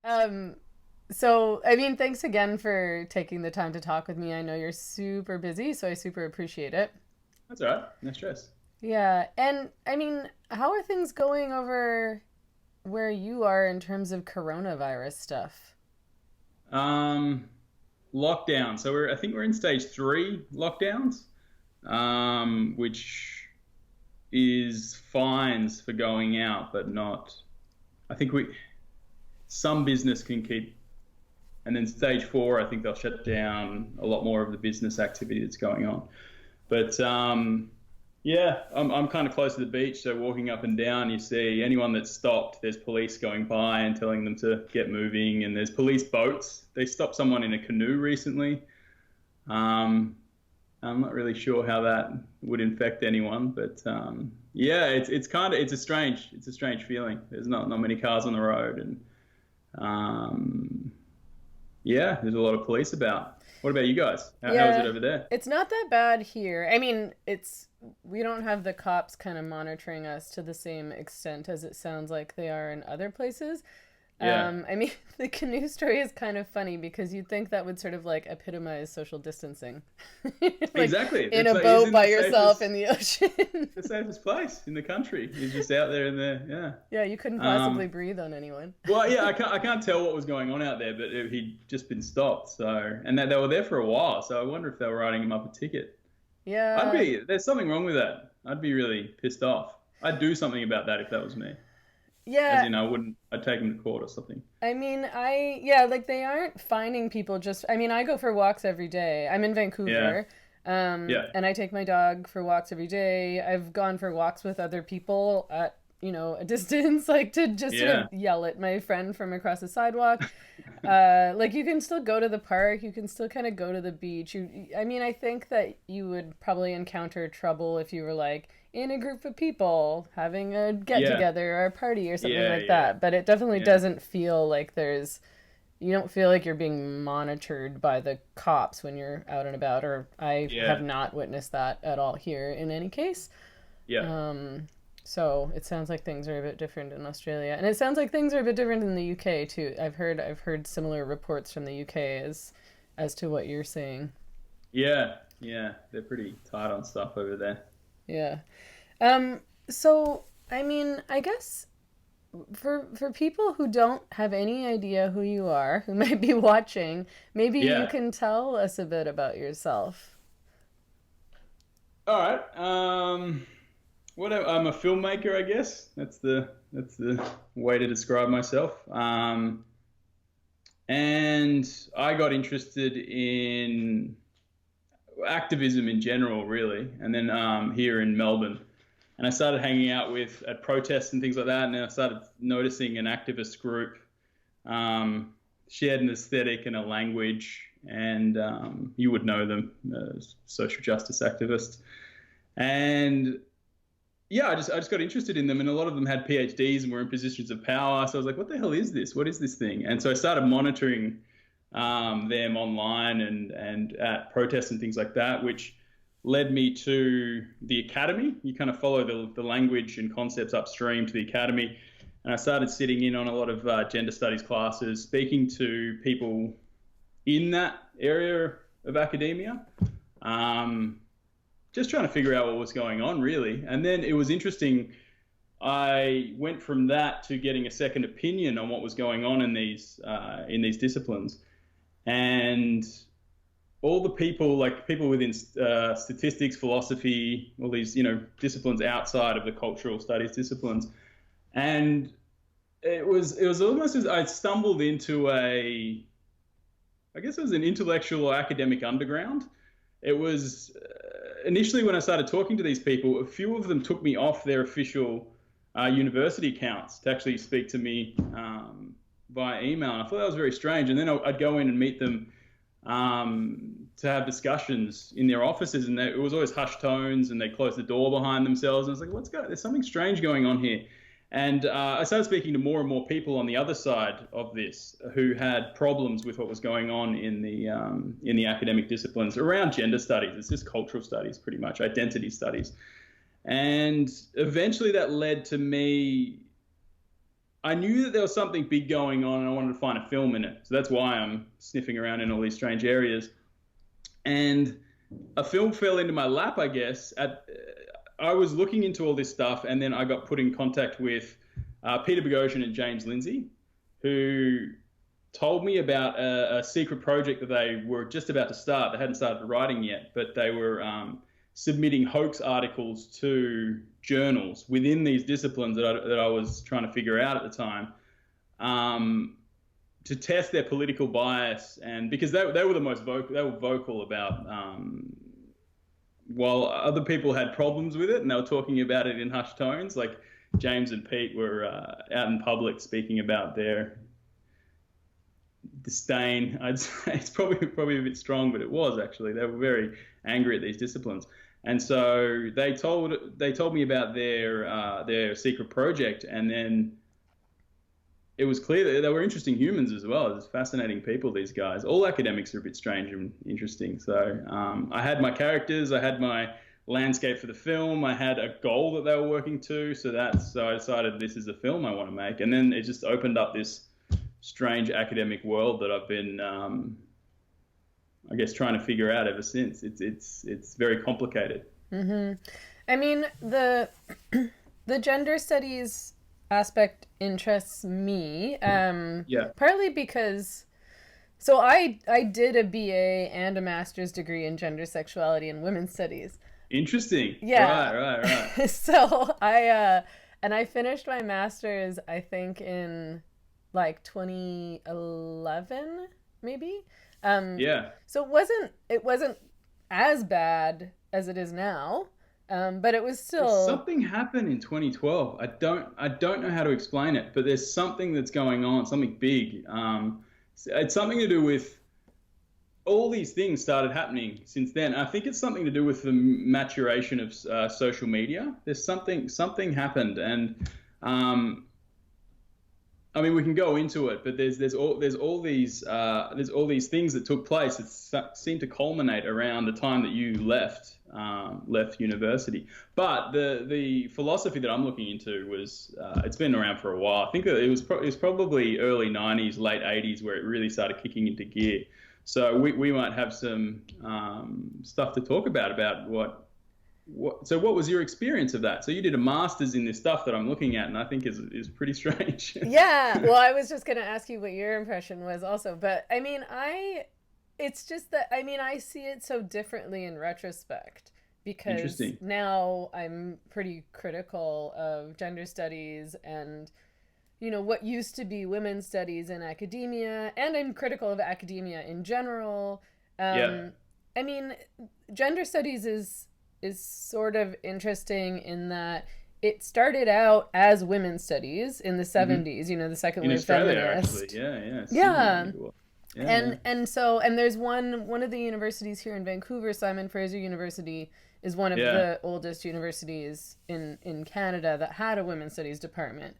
Um, so, I mean, thanks again for taking the time to talk with me. I know you're super busy, so I super appreciate it. That's all right. No stress. Yeah, and I mean, how are things going over where you are in terms of coronavirus stuff? Um, Lockdown. So I think we're in stage three lockdowns, which is fines for going out, but not. I think some business can keep, and then stage four, I think they'll shut down a lot more of the business activity that's going on. But yeah, I'm kind of close to the beach, so walking up and down, you see anyone that's stopped, there's police going by and telling them to get moving, and there's police boats. They stopped someone in a canoe recently. Um, I'm not really sure how that would infect anyone, but yeah, it's a strange feeling. There's not many cars on the road, and um, yeah, there's a lot of police about. What about you guys? How is it Yeah, over there? it's not that bad here. I mean, we don't have the cops kind of monitoring us to the same extent as it sounds like they are in other places. Yeah, I mean, the canoe story is kind of funny because you'd think that would sort of like epitomize social distancing. Like exactly. in It's a like, boat isn't by yourself in the ocean. the safest place in the country is just out there in there. Yeah. Yeah, you couldn't possibly Um, breathe on anyone. well, yeah, I can't tell what was going on out there, but he'd just been stopped. So, and they were there for a while. So I wonder if they were writing him up a ticket. Yeah. There's something wrong with that. I'd be really pissed off. I'd do something about that if that was me. As Yeah, in, I'd take him to court or something. I mean, yeah, like they aren't finding people just, I mean, I go for walks every day. I'm in Yeah. Vancouver, Yeah. and I take my dog for walks every day. I've gone for walks with other people at, a distance, like to just sort of Yeah. yell at my friend from across the sidewalk. Like you can still go to the park, you can still kind of go to the beach. I mean, I think that you would probably encounter trouble if you were like in a group of people having a get Yeah. together or a party or something Yeah. like Yeah. that. But it definitely Yeah. doesn't feel like you don't feel like you're being monitored by the cops when you're out and about, or I have Yeah. not witnessed that at all here in any case. Yeah. Um, so it sounds like things are a bit different in Australia, and it sounds like things are a bit different in the UK too. I've heard similar reports from the UK as to what you're saying. Yeah. Yeah. They're pretty tight on stuff over there. Yeah. Um, so I mean, I guess for people who don't have any idea who you are, who might be watching, maybe you Yeah. can tell us a bit about yourself. All right. I'm a filmmaker, I guess. That's the way to describe myself. And I got interested in activism in general, really, and then here in Melbourne, and I started hanging out with at protests and things like that, and then I started noticing an activist group um, shared an aesthetic and a language, and you would know them, social justice activists, and yeah, I just got interested in them, and a lot of them had PhDs and were in positions of power. So I was like, what the hell is this? What is this thing? And so I started monitoring them online and at protests and things like that, which led me to the academy. You kind of follow the language and concepts upstream to the academy. And I started sitting in on a lot of gender studies classes, speaking to people in that area of academia. Um, just trying to figure out what was going on, really. And then it was interesting. I went from that to getting a second opinion on what was going on in these disciplines, and all the people, like people within statistics, philosophy, all these disciplines outside of the cultural studies disciplines, and it was almost as I stumbled into I guess it was an intellectual or academic underground. It was initially when I started talking to these people, a few of them took me off their official university accounts to actually speak to me via email. And I thought that was very strange. And then I'd go in and meet them to have discussions in their offices, and it was always hushed tones, and they closed the door behind themselves. And I was like, "What's going? There's something strange going on here." And I started speaking to more and more people on the other side of this who had problems with what was going on in the academic disciplines around gender studies. It's just cultural studies, pretty much, identity studies. And eventually that led to me I knew that there was something big going on and I wanted to find a film in it. So that's why I'm sniffing around in all these strange areas. And a film fell into my lap, I guess. I was looking into all this stuff, and then I got put in contact with Peter Boghossian and James Lindsay, who told me about a secret project that they were just about to start. They hadn't started writing yet, but they were submitting hoax articles to journals within these disciplines that I was trying to figure out at the time, to test their political bias, and because they were the most vocal, they were vocal about, while other people had problems with it and they were talking about it in hushed tones, like James and Pete were out in public speaking about their disdain. I'd say it's probably a bit strong, but it was actually. They were very angry at these disciplines. And so they told me about their secret project, and then it was clear that they were interesting humans as well. It's fascinating people, these guys. All academics are a bit strange and interesting. So I had my characters, I had my landscape for the film, I had a goal that they were working to. So I decided this is a film I want to make, and then it just opened up this strange academic world that I've been, I guess, trying to figure out ever since. It's very complicated. Mm-hmm. I mean, the gender studies aspect interests me, partly because, so I did a BA and a master's degree in gender, sexuality, and women's studies. Interesting. Yeah. Right. So I finished my master's, I think, in like 2011, maybe. So it wasn't as bad as it is now, but it was still. Something happened in 2012. I don't know how to explain it, but there's something that's going on, something big. It's something to do with all these things started happening since then. I think it's something to do with the maturation of social media. There's something happened, and I mean, we can go into it, but there's all these things that took place that seemed to culminate around the time that you left university. But the philosophy that I'm looking into was it's been around for a while. I think it was probably early 90s, late 80s where it really started kicking into gear. So we might have some stuff to talk about what. So what was your experience of that? So you did a master's in this stuff that I'm looking at, and I think is pretty strange. Yeah, well, I was just going to ask you what your impression was also, but I mean, it's just that, I mean, I see it so differently in retrospect, because now I'm pretty critical of gender studies and, you know, what used to be women's studies in academia, and I'm critical of academia in general. I mean, gender studies is sort of interesting in that it started out as women's studies in the 70s, you know, the second wave feminist. Actually. And there's one of the universities here in Vancouver, Simon Fraser University, is one of the oldest universities in Canada that had a women's studies department.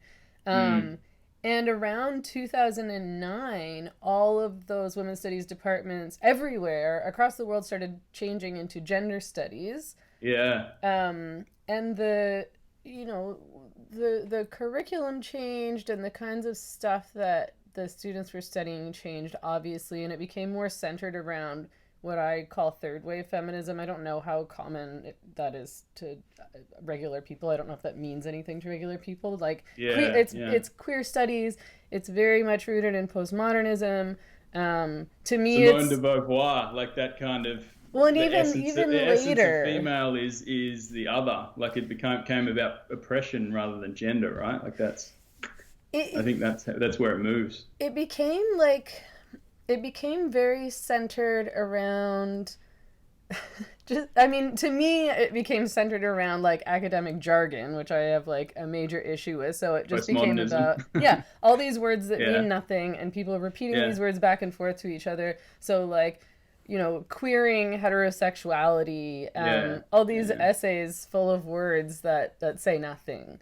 And around 2009, all of those women's studies departments everywhere across the world started changing into gender studies. And the curriculum changed, and the kinds of stuff that the students were studying changed, obviously, and it became more centered around what I call third wave feminism. I don't know how common that is to regular people. I don't know if that means anything to regular people. Like, it's queer studies. It's very much rooted in postmodernism. To me, Simone de Beauvoir, like that kind of. Well, and even the essence later, of female is the other. Like it came about oppression rather than gender, right? Like I think that's where it moves. It became very centered around. To me, it became centered around like academic jargon, which I have like a major issue with. So it just became about all these words that mean nothing, and people repeating these words back and forth to each other. So like, you know, queering heterosexuality, all these essays full of words that say nothing.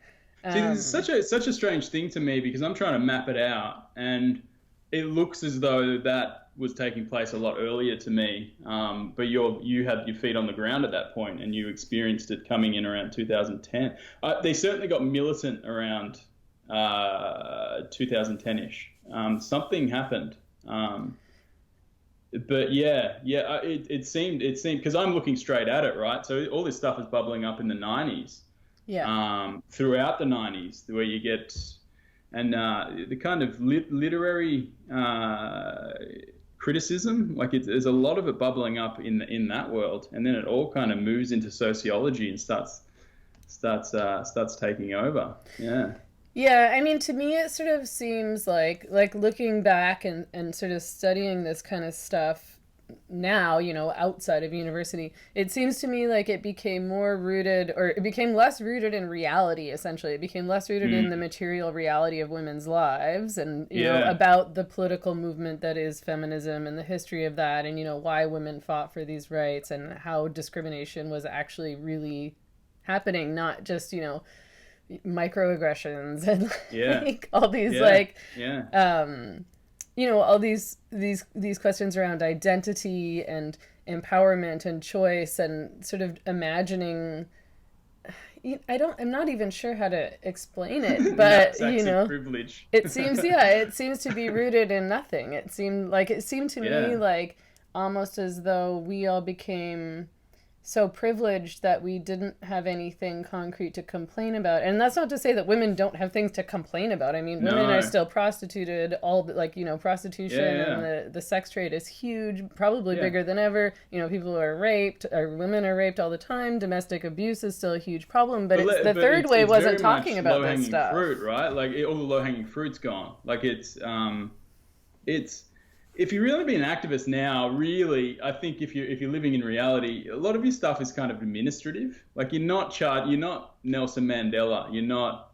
See, this is such a strange thing to me, because I'm trying to map it out, and it looks as though that was taking place a lot earlier to me. But you had your feet on the ground at that point, and you experienced it coming in around 2010. They certainly got militant around 2010-ish. Something happened. But yeah, it seemed because I'm looking straight at it, right? So all this stuff is bubbling up in the 90s, throughout the 90s, where you get and the kind of literary criticism, like there's a lot of it bubbling up in that world, and then it all kind of moves into sociology and starts taking over. Yeah. Yeah, I mean, to me, it sort of seems like looking back and sort of studying this kind of stuff now, outside of university, it seems to me like it became more rooted, or it became less rooted in reality, essentially. It became less rooted in the material reality of women's lives and, you know, about the political movement that is feminism and the history of that and, why women fought for these rights and how discrimination was actually really happening, not just, microaggressions and all these all these questions around identity and empowerment and choice and sort of imagining. I'm not even sure how to explain it, but privilege. it seems to be rooted in nothing. It seemed to me like almost as though we all became so privileged that we didn't have anything concrete to complain about. And that's not to say that women don't have things to complain about. I mean, women are still prostituted, prostitution and the sex trade is huge, probably bigger than ever. People are raped, or women are raped all the time. Domestic abuse is still a huge problem, but the third way wasn't talking about this stuff. Fruit, right? Like all the low-hanging fruit's gone. Like it's if you really be an activist now, really, I think if you're living in reality, a lot of your stuff is kind of administrative. Like you're not Nelson Mandela, you're not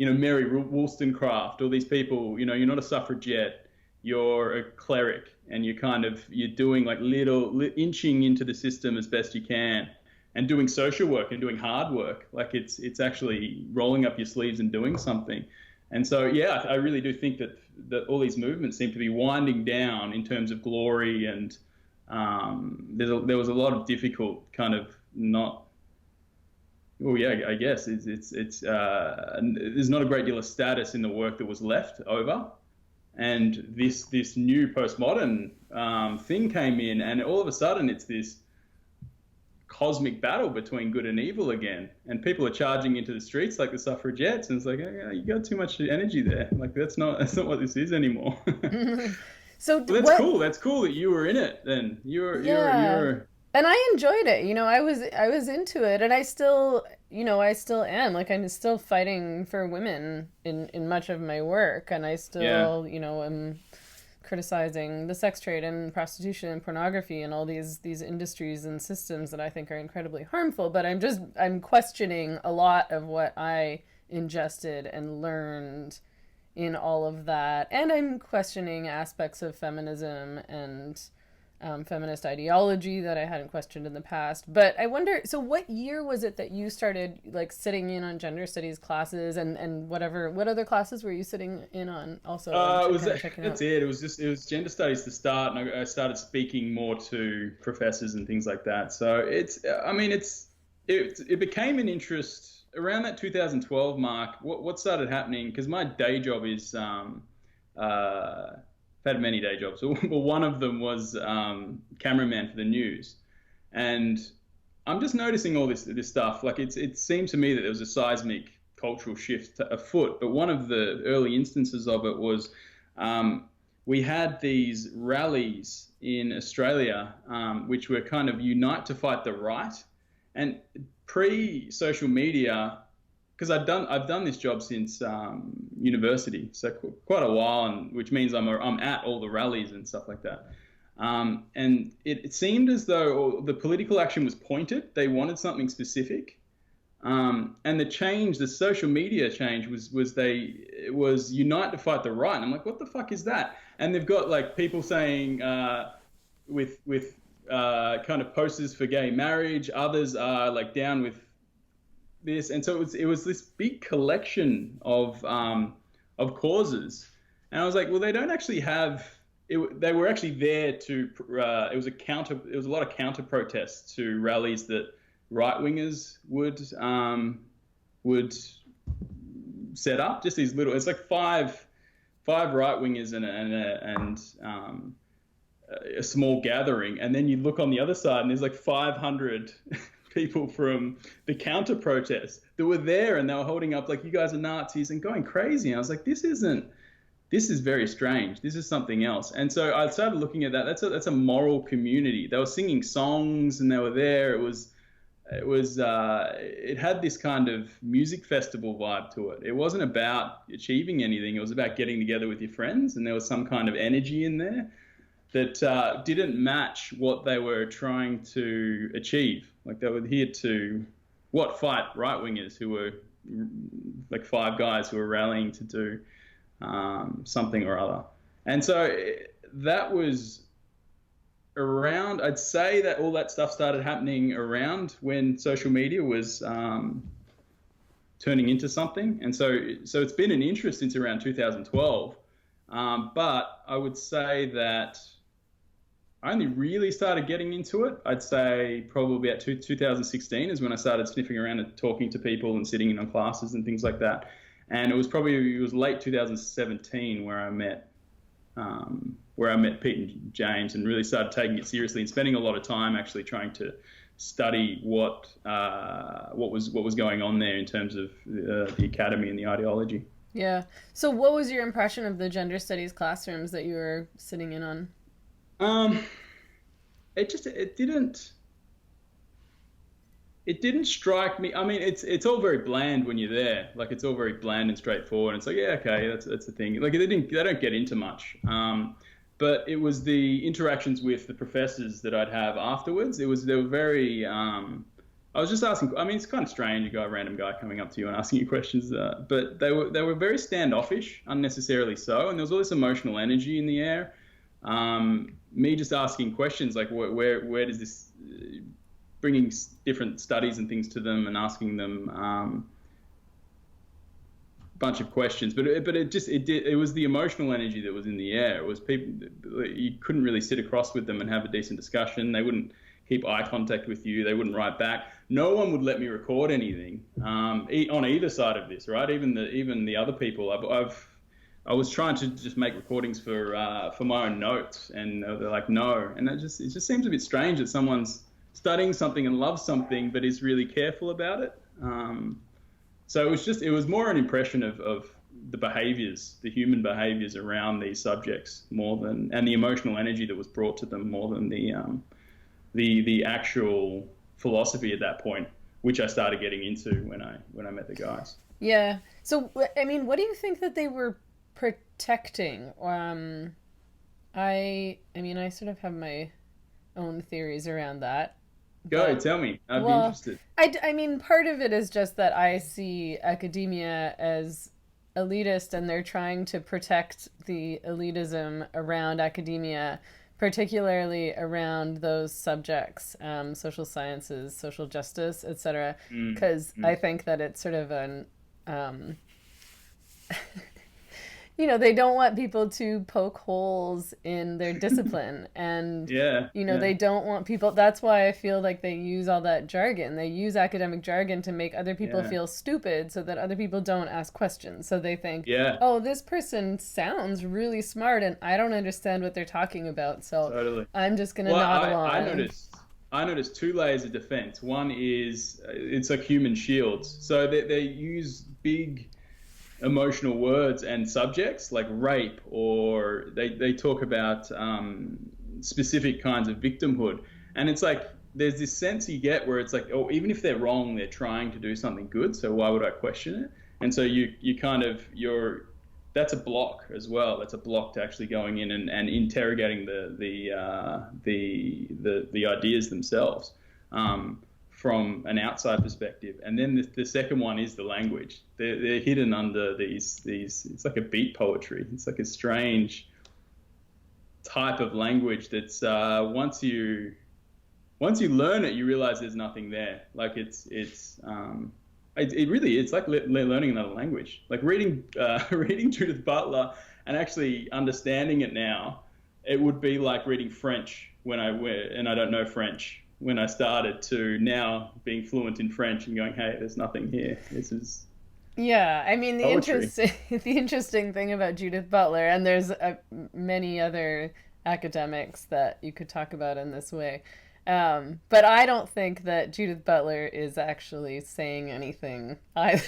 Mary Wollstonecraft, all these people. You're not a suffragette, you're a cleric, and you're doing like little inching into the system as best you can, and doing social work and doing hard work. Like it's actually rolling up your sleeves and doing something. And so, I really do think that all these movements seem to be winding down in terms of glory, and there was a lot of difficult kind of I guess it's there's not a great deal of status in the work that was left over, and this new postmodern thing came in, and all of a sudden it's this cosmic battle between good and evil again, and people are charging into the streets like the suffragettes, and it's like, you got too much energy there. Like that's not what this is anymore. So that's cool that you were in it then. You were and I enjoyed it. I was into it, and I still am. Like I'm still fighting for women in much of my work, and I still am criticizing the sex trade and prostitution and pornography and all these industries and systems that I think are incredibly harmful. But I'm questioning a lot of what I ingested and learned in all of that. And I'm questioning aspects of feminism and feminist ideology that I hadn't questioned in the past. But I wonder, so what year was it that you started like sitting in on gender studies classes and what other classes were you sitting in on also? It was gender studies to start, and I started speaking more to professors and things like that. So it became an interest around that 2012 mark. What started happening, because my day job is I've had many day jobs. Well, one of them was cameraman for the news, and I'm just noticing all this stuff. Like it seemed to me that there was a seismic cultural shift afoot. But one of the early instances of it was we had these rallies in Australia, which were kind of unite to fight the right, and pre-social media. Because I've done this job since university, so quite a while, and which means I'm at all the rallies and stuff like that. And it seemed as though the political action was pointed. They wanted something specific, and the social media change was unite to fight the right. And I'm like, what the fuck is that? And they've got like people saying with kind of posters for gay marriage. Others are like down with this, and so it was this big collection of causes, and I was like, well, they don't actually have it. They were actually there to it was a lot of counter protests to rallies that right wingers would set up, just these little. It's like five right wingers and a small gathering, and then you look on the other side, and there's like 500 people from the counter protest that were there, and they were holding up like, you guys are Nazis, and going crazy. And I was like, this is very strange. This is something else. And so I started looking at that. That's a moral community. They were singing songs, and they were there. It had this kind of music festival vibe to it. It wasn't about achieving anything. It was about getting together with your friends, and there was some kind of energy in there that didn't match what they were trying to achieve. Like, they were here to fight right-wingers who were like five guys who were rallying to do something or other. And so that was around, I'd say that all that stuff started happening around when social media was turning into something. And so it's been an interest since around 2012. But I would say that I only really started getting into it, I'd say probably about 2016 is when I started sniffing around and talking to people and sitting in on classes and things like that. And it was late 2017 where I met Pete and James and really started taking it seriously and spending a lot of time actually trying to study what was going on there in terms of the academy and the ideology. Yeah. So what was your impression of the gender studies classrooms that you were sitting in on? It didn't strike me. I mean, it's all very bland when you're there. Like, it's all very bland and straightforward. And it's like, yeah, okay, that's the thing. Like, they don't get into much. But it was the interactions with the professors that I'd have afterwards. They were very. I was just asking. I mean, it's kind of strange. You got a random guy coming up to you and asking you questions, but they were very standoffish, unnecessarily so. And there was all this emotional energy in the air. Me just asking questions like, where does this, bringing different studies and things to them and asking them a bunch of questions, but it was the emotional energy that was in the air. It was people, you couldn't really sit across with them and have a decent discussion. They wouldn't keep eye contact with you. They wouldn't write back. No one would let me record anything on either side of this, right? Even the other people. I was trying to just make recordings for my own notes, and they're like, no. And it just seems a bit strange that someone's studying something and loves something, but is really careful about it. So it was more an impression of the behaviors, the human behaviors around these subjects and the emotional energy that was brought to them more than the actual philosophy at that point, which I started getting into when I met the guys. Yeah. So, I mean, what do you think that they were protecting? I mean, I sort of have my own theories around that. Go, tell me. I'd be interested. I mean, part of it is just that I see academia as elitist, and they're trying to protect the elitism around academia, particularly around those subjects, social sciences, social justice, etc. Because I think that it's sort of an they don't want people to poke holes in their discipline. And, they don't want people. That's why I feel like they use all that jargon. They use academic jargon to make other people feel stupid so that other people don't ask questions. So they think, oh, this person sounds really smart and I don't understand what they're talking about. So totally. I'm just going to nod along. I noticed two layers of defense. One is it's like human shields. So they use big emotional words and subjects like rape, or they talk about specific kinds of victimhood, and it's like there's this sense you get where it's like, oh, even if they're wrong, they're trying to do something good, so why would I question it? And so that's a block as well. That's a block to actually going in and interrogating the ideas themselves from an outside perspective. And then the second one is the language. They're hidden under these. It's like a beat poetry. It's like a strange type of language that's once you learn it, you realize there's nothing there. Like it really, it's like learning another language. Like reading Judith Butler and actually understanding it now, it would be like reading French and I don't know French when I started, to now being fluent in French and going, hey, there's nothing here. This is Yeah, I mean poetry. the interesting thing about Judith Butler, and there's many other academics that you could talk about in this way, but I don't think that Judith Butler is actually saying anything either.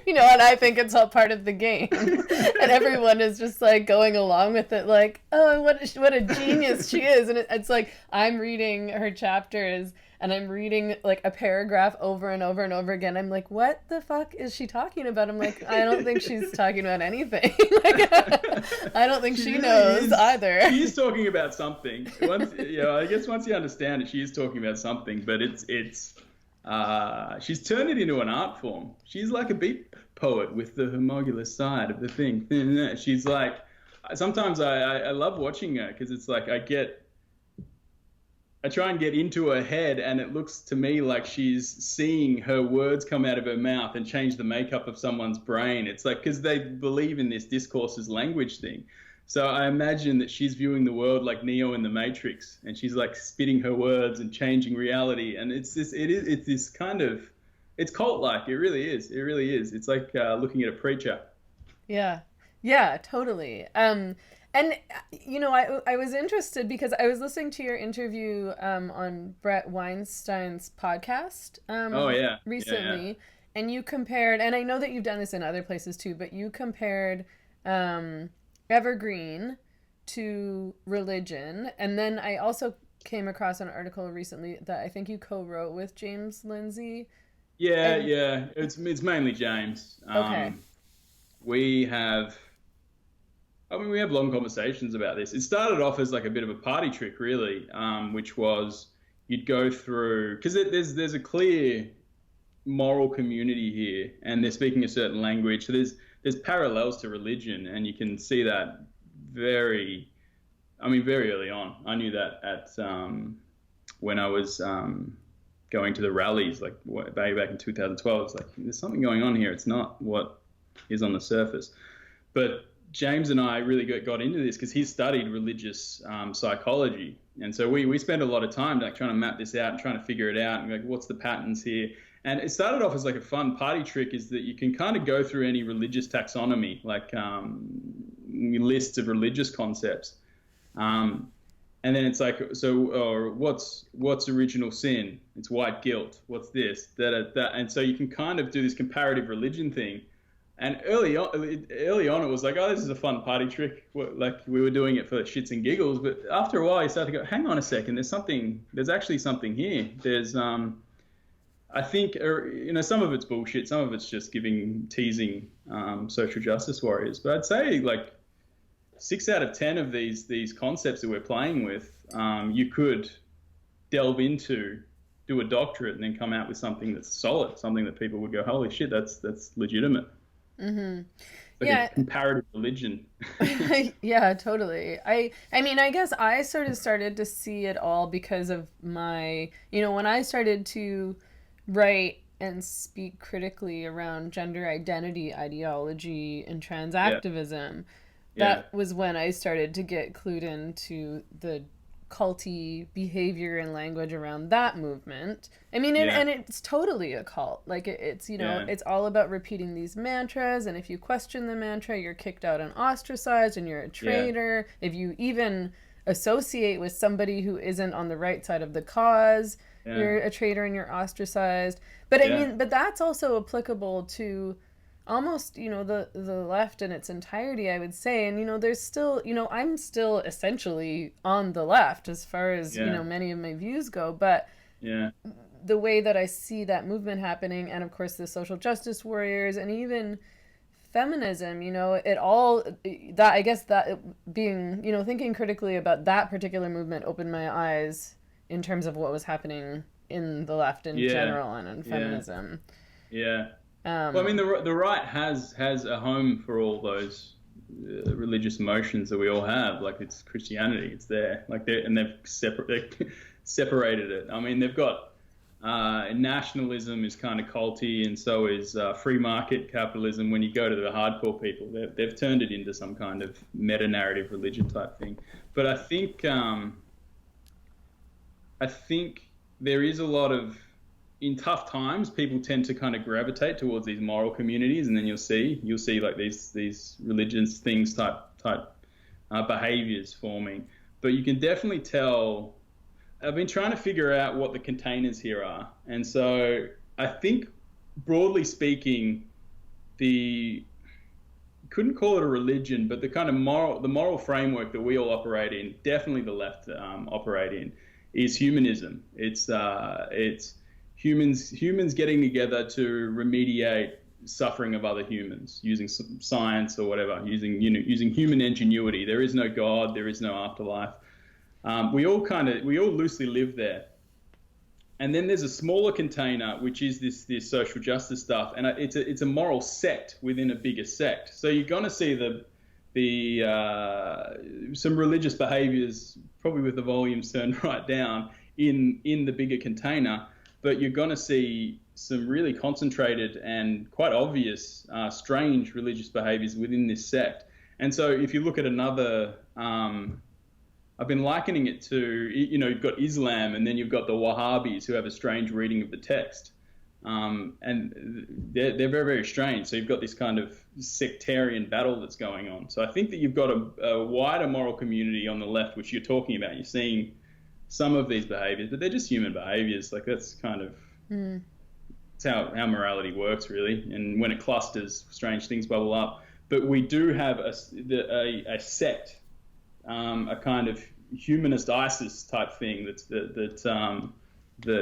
And I think it's all part of the game, and everyone is just like going along with it, like, oh, what a genius she is, and it's like I'm reading her chapters and I'm reading like a paragraph over and over and over again. I'm like, what the fuck is she talking about? I'm like, I don't think she's talking about anything. Like, I don't think she knows either. She's talking about something. I guess once you understand it, she is talking about something. But she's turned it into an art form. She's like a beat poet with the homologous side of the thing. She's like, sometimes I love watching her because it's like I try and get into her head, and it looks to me like she's seeing her words come out of her mouth and change the makeup of someone's brain. It's like, because they believe in this discourse as language thing. So I imagine that she's viewing the world like Neo in the Matrix, and she's like spitting her words and changing reality. And it's this kind of, it's cult-like. It really is. It really is. It's like looking at a preacher. Yeah. Yeah, totally. And I was interested because I was listening to your interview on Brett Weinstein's podcast recently, yeah. and you compared, and I know that you've done this in other places too, but you compared Evergreen to religion, and then I also came across an article recently that I think you co-wrote with James Lindsay. Yeah. It's mainly James. Okay. We have long conversations about this. It started off as like a bit of a party trick, really, which was you'd go through, because there's a clear moral community here, and they're speaking a certain language. So there's parallels to religion, and you can see that very early on. I knew that at when I was going to the rallies, like back in 2012. It's like, there's something going on here. It's not what is on the surface, but James and I really got into this because he studied religious psychology, and so we spent a lot of time like trying to map this out and trying to figure it out and like, what's the patterns here. And it started off as like a fun party trick, is that you can kind of go through any religious taxonomy, like lists of religious concepts, and then it's like, or what's original sin? It's white guilt. What's this? That. And so you can kind of do this comparative religion thing. And early on, it was like, oh, this is a fun party trick. Like, we were doing it for shits and giggles. But after a while, you start to go, hang on a second. There's actually something here. There's, I think, some of it's bullshit. Some of it's just teasing social justice warriors. But I'd say like 6 out of 10 of these concepts that we're playing with, you could delve into, do a doctorate, and then come out with something that's solid, something that people would go, holy shit, that's legitimate. Mm-hmm. Like a comparative religion. Yeah, totally. I mean, I guess I sort of started to see it all because of my, when I started to write and speak critically around gender identity ideology and trans activism, that was when I started to get clued into the culty behavior and language around that movement. I mean, and it's totally a cult. Like it's it's all about repeating these mantras, and if you question the mantra, you're kicked out and ostracized, and you're a traitor. If you even associate with somebody who isn't on the right side of the cause, you're a traitor and you're ostracized. But I mean, but that's also applicable to almost, the left in its entirety, I would say. And, there's still, I'm still essentially on the left as far as, many of my views go. But the way that I see that movement happening, and of course the social justice warriors, and even feminism, it all, that, I guess that being, thinking critically about that particular movement opened my eyes in terms of what was happening in the left in general and in feminism. Well, I mean, the right has a home for all those religious emotions that we all have. Like, it's Christianity, it's there. Like, they've separated it. I mean, they've got nationalism is kind of culty, and so is free market capitalism. When you go to the hardcore people, they've turned it into some kind of meta narrative religion type thing. But I think there is a lot of in tough times, people tend to kind of gravitate towards these moral communities, and then you'll see like these religious things type behaviors forming. But you can definitely tell. I've been trying to figure out what the containers here are, and so I think, broadly speaking, couldn't call it a religion, but the kind of moral framework that we all operate in, definitely the left operate in, is humanism. It's humans getting together to remediate suffering of other humans using science or whatever, using human ingenuity. There is no God, there is no afterlife. We all loosely live there. And then there's a smaller container, which is this social justice stuff, and it's a moral sect within a bigger sect. So you're going to see some religious behaviours, probably with the volumes turned right down, in the bigger container, but you're going to see some really concentrated and quite obvious strange religious behaviours within this sect. And so if you look at another, I've been likening it to, you've got Islam, and then you've got the Wahhabis, who have a strange reading of the text. And they're very, very strange. So you've got this kind of sectarian battle that's going on. So I think that you've got a wider moral community on the left, which you're talking about. You're seeing some of these behaviors, but they're just human behaviors. Like, that's kind of it's how morality works, really. And when it clusters, strange things bubble up. But we do have a sect, a kind of humanist ISIS type thing that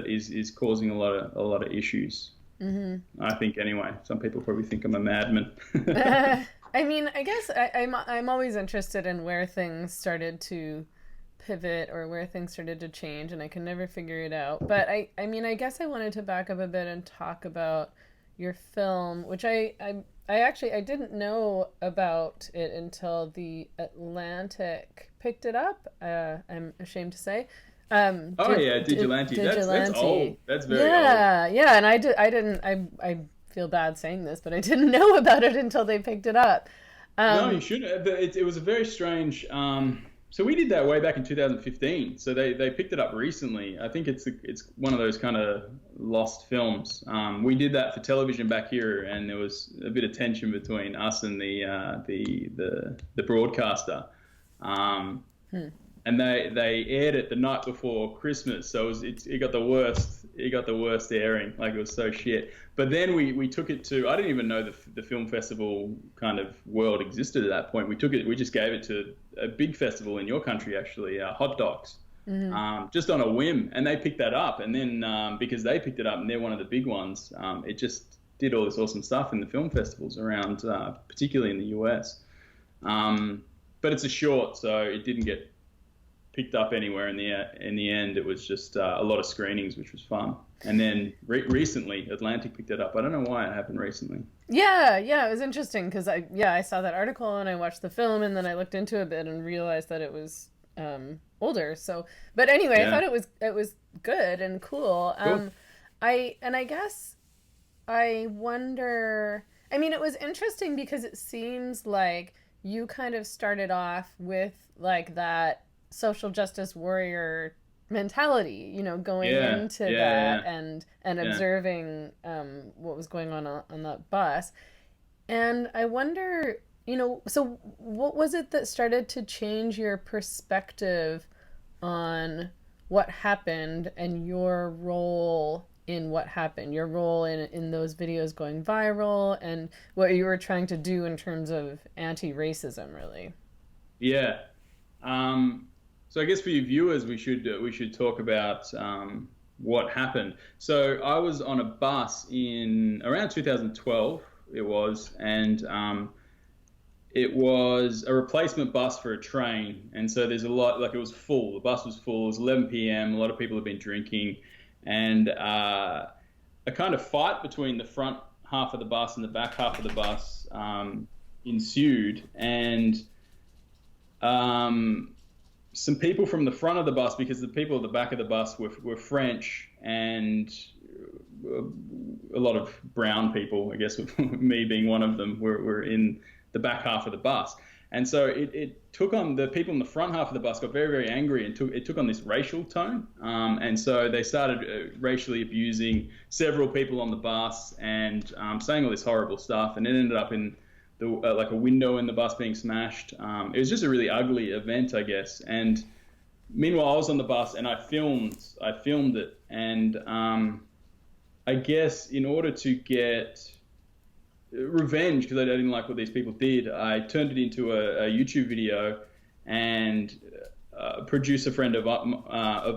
is causing a lot of issues. Mm-hmm. I think, anyway. Some people probably think I'm a madman. I mean, I guess I'm always interested in where things started to pivot or where things started to change, and I can never figure it out. But I mean, I guess I wanted to back up a bit and talk about your film, which I didn't know about it until The Atlantic picked it up. I'm ashamed to say. Digilante. That's old. That's very old. Yeah, and I feel bad saying this, but I didn't know about it until they picked it up. No, you shouldn't. It was a very strange. So we did that way back in 2015. So they picked it up recently. I think it's one of those kind of lost films. We did that for television back here, and there was a bit of tension between us and the broadcaster. And they aired it the night before Christmas, so it got the worst. It got the worst airing. Like, it was so shit. But then we took it to, I didn't even know the film festival kind of world existed at that point. We just gave it to a big festival in your country, actually, Hot Docs, just on a whim, and they picked that up. And then because they picked it up and they're one of the big ones, it just did all this awesome stuff in the film festivals around, particularly in the US. But it's a short, so it didn't get picked up anywhere in the end. It was just a lot of screenings, which was fun. And then recently, Atlantic picked it up. I don't know why it happened recently. Yeah, it was interesting because I saw that article and I watched the film, and then I looked into it a bit and realized that it was older. So, but anyway, I thought it was good and cool. Cool. I guess I wonder. I mean, it was interesting because it seems like you kind of started off with like that social justice warrior mentality, going into that and observing what was going on that bus. And I wonder, so what was it that started to change your perspective on what happened and your role in what happened, your role in those videos going viral, and what you were trying to do in terms of anti-racism, really? Yeah. So I guess for your viewers, we should talk about what happened. So I was on a bus in around 2012. It was, and it was a replacement bus for a train. And so there's a lot, like, it was full. The bus was full. It was 11 p.m. A lot of people had been drinking, and a kind of fight between the front half of the bus and the back half of the bus ensued, and some people from the front of the bus, because the people at the back of the bus were French, and a lot of brown people, I guess, me being one of them, were in the back half of the bus. And so it took on, the people in the front half of the bus got very, very angry, and it took on this racial tone. And so they started racially abusing several people on the bus and saying all this horrible stuff. And it ended up in like a window in the bus being smashed. It was just a really ugly event, I guess. And meanwhile, I was on the bus and I filmed it. And I guess in order to get revenge, because I didn't like what these people did, I turned it into a YouTube video, and a producer friend of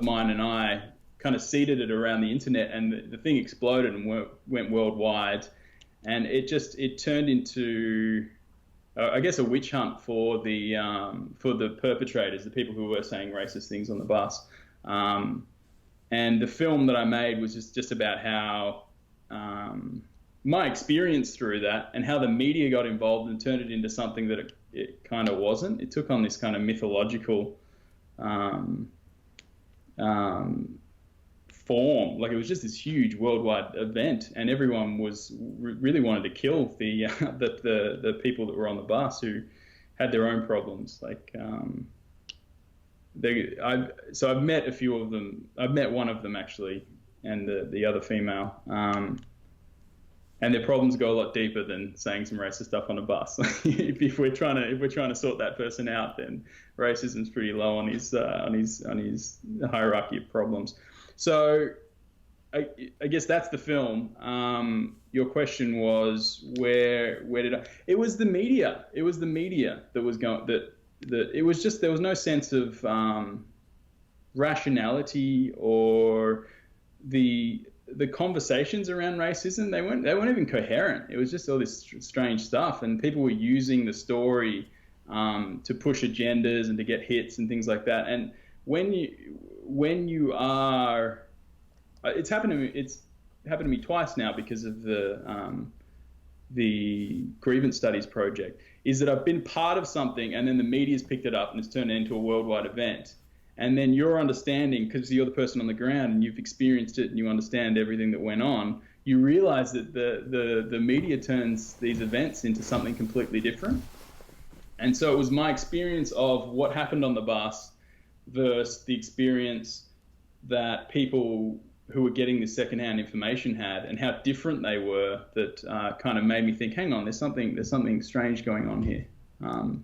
mine and I kind of seeded it around the internet, and the thing exploded and went worldwide, and it turned into, I guess, a witch hunt for the perpetrators, the people who were saying racist things on the bus. And the film that I made was just about how my experience through that, and how the media got involved and turned it into something that it kind of wasn't. It took on this kind of mythological form. Like, it was just this huge worldwide event, and everyone really wanted to kill the people that were on the bus who had their own problems. Like, so I've met a few of them. I've met one of them actually, and the other female. And their problems go a lot deeper than saying some racist stuff on a bus. if we're trying to sort that person out, then racism's pretty low on his hierarchy of problems. So I guess that's the film. Your question was where did I? It was the media. It was the media that was going that it was just, there was no sense of rationality, or the conversations around racism. They weren't even coherent. It was just all this strange stuff, and people were using the story to push agendas and to get hits and things like that. And when you are, it's happened to me twice now because of the Grievance Studies project, is that I've been part of something, and then the media's picked it up and it's turned it into a worldwide event. And then your understanding, because you're the person on the ground and you've experienced it and you understand everything that went on, you realize that the media turns these events into something completely different. And so it was my experience of what happened on the bus versus the experience that people who were getting this secondhand information had, and how different they were, that kind of made me think, hang on, there's something strange going on here. And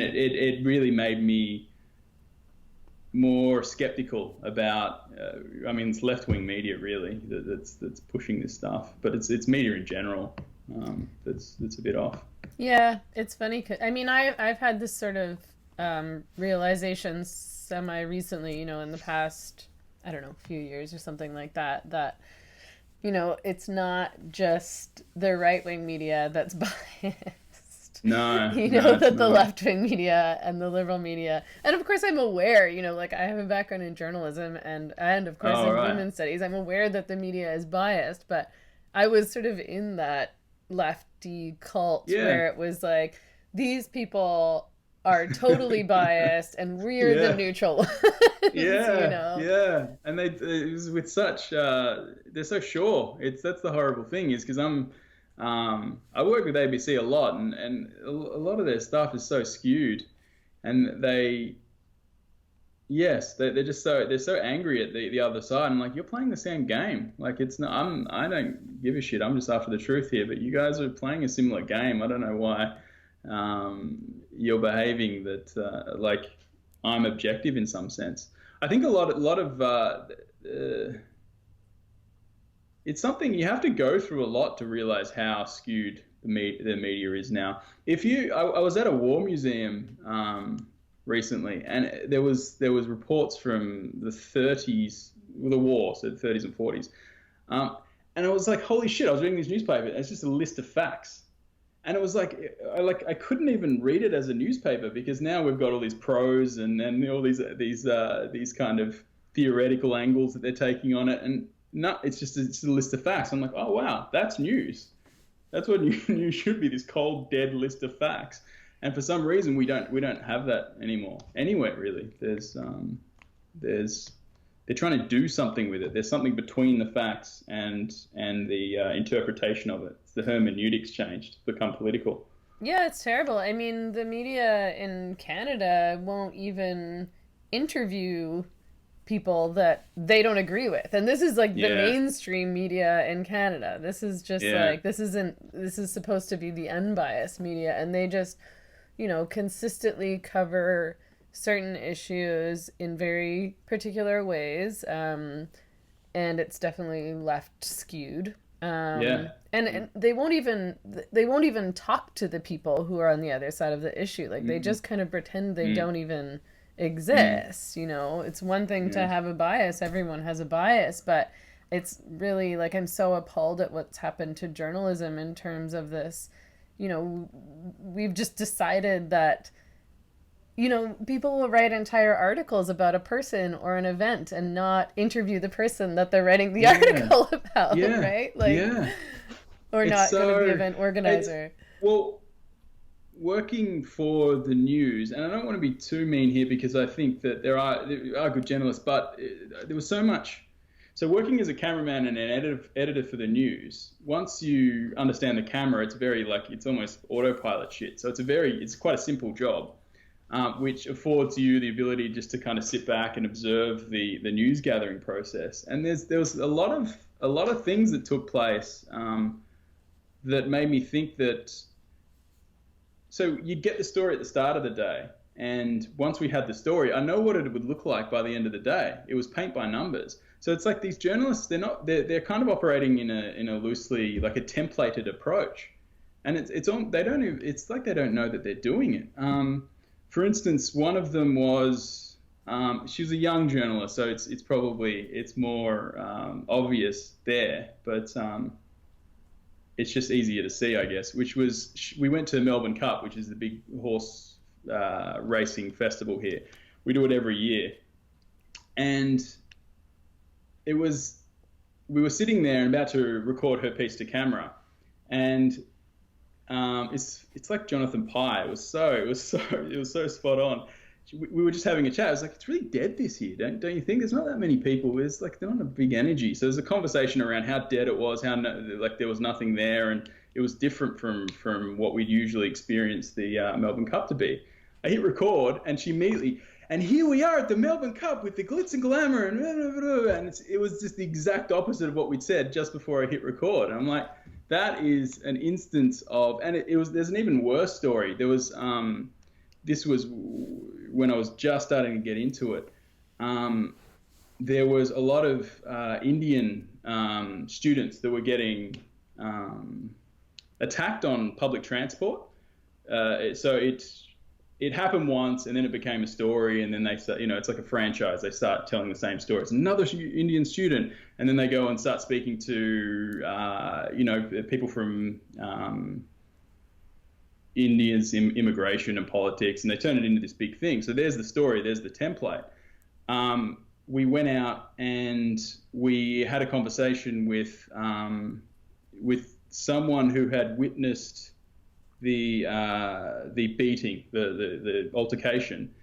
it really made me more skeptical about, it's left-wing media really that's pushing this stuff, but it's media in general that's a bit off. Yeah, it's funny. I've had this sort of realization semi-recently, in the past, I don't know, few years or something like that, it's not just the right-wing media that's biased. No, that the left-wing media and the liberal media, and of course I'm aware, like I have a background in journalism and of course in women's studies, I'm aware that the media is biased, but I was sort of in that lefty cult where it was like, these people are totally biased and we're the neutral ones. Yeah, and it was with such they're so sure. That's the horrible thing, is because I work with ABC a lot, and a lot of their stuff is so skewed, and they're just so angry at the other side. I'm like, you're playing the same game. Like, it's not. I don't give a shit. I'm just after the truth here. But you guys are playing a similar game. I don't know why you're behaving that like I'm objective in some sense. I think a lot of it's something you have to go through a lot to realize how skewed the media is now. I was at a war museum recently, and there was reports from the 30s, the war, so the 30s and 40s, and I was like, holy shit! I was reading this newspaper, and it's just a list of facts, and it was like I couldn't even read it as a newspaper, because now we've got all these pros and all these kind of theoretical angles that they're taking on it, and no, it's just a list of facts. I'm like, oh wow, that's news. That's what news should be, this cold, dead list of facts. And for some reason, we don't have that anymore. Anywhere really, they're trying to do something with it. There's something between the facts and the interpretation of it. It's the hermeneutics changed, it's become political. Yeah, it's terrible. I mean, the media in Canada won't even interview people that they don't agree with. And this is like the Yeah, mainstream media in Canada. This is just yeah, like, this is supposed to be the unbiased media. And they just, consistently cover certain issues in very particular ways. And it's definitely left skewed. yeah. And they won't even talk to the people who are on the other side of the issue. Like they Mm, just kind of pretend they mm, don't even mm, exist. It's one thing to yeah, have a bias. Everyone has a bias, but it's really like I'm so appalled at what's happened to journalism in terms of this. We've just decided that people will write entire articles about a person or an event and not interview the person that they're writing the yeah, article about, yeah, right? Like, yeah. or It's not go to the so event it's organizer. well, working for the news, and I don't want to be too mean here because I think that there are good journalists, but there was so much. So working as a cameraman and an editor for the news, once you understand the camera, it's very like it's almost autopilot shit. So it's quite a simple job, which affords you the ability just to kind of sit back and observe the news gathering process. And there was a lot of things that took place that made me think that. So you'd get the story at the start of the day, and once we had the story, I know what it would look like by the end of the day. It was paint by numbers. So it's like these journalists, they're kind of operating in a loosely like a templated approach, and it's like they don't know that they're doing it. For instance, one of them was she was a young journalist, so it's more obvious there, but it's just easier to see, I guess. Which was we went to Melbourne Cup, which is the big horse racing festival here. We do it every year, and it was we were sitting there and about to record her piece to camera, and it's like Jonathan Pye. It was so spot on. We were just having a chat. I was like, it's really dead this year, don't you think? There's not that many people. There's like not a big energy. So there's a conversation around how dead it was, how like there was nothing there, and it was different from what we'd usually experience the Melbourne Cup to be. I hit record, and she immediately, and here we are at the Melbourne Cup with the glitz and glamour, and it was just the exact opposite of what we'd said just before I hit record. And I'm like, that is an instance of, and there's an even worse story. This was when I was just starting to get into it. There was a lot of Indian students that were getting attacked on public transport. So it happened once, and then it became a story, and then they start, it's like a franchise. They start telling the same story. It's another Indian student, and then they go and start speaking to people from India's immigration and politics, and they turn it into this big thing. So there's the story, there's the template. We went out and we had a conversation with someone who had witnessed the beating, the altercation,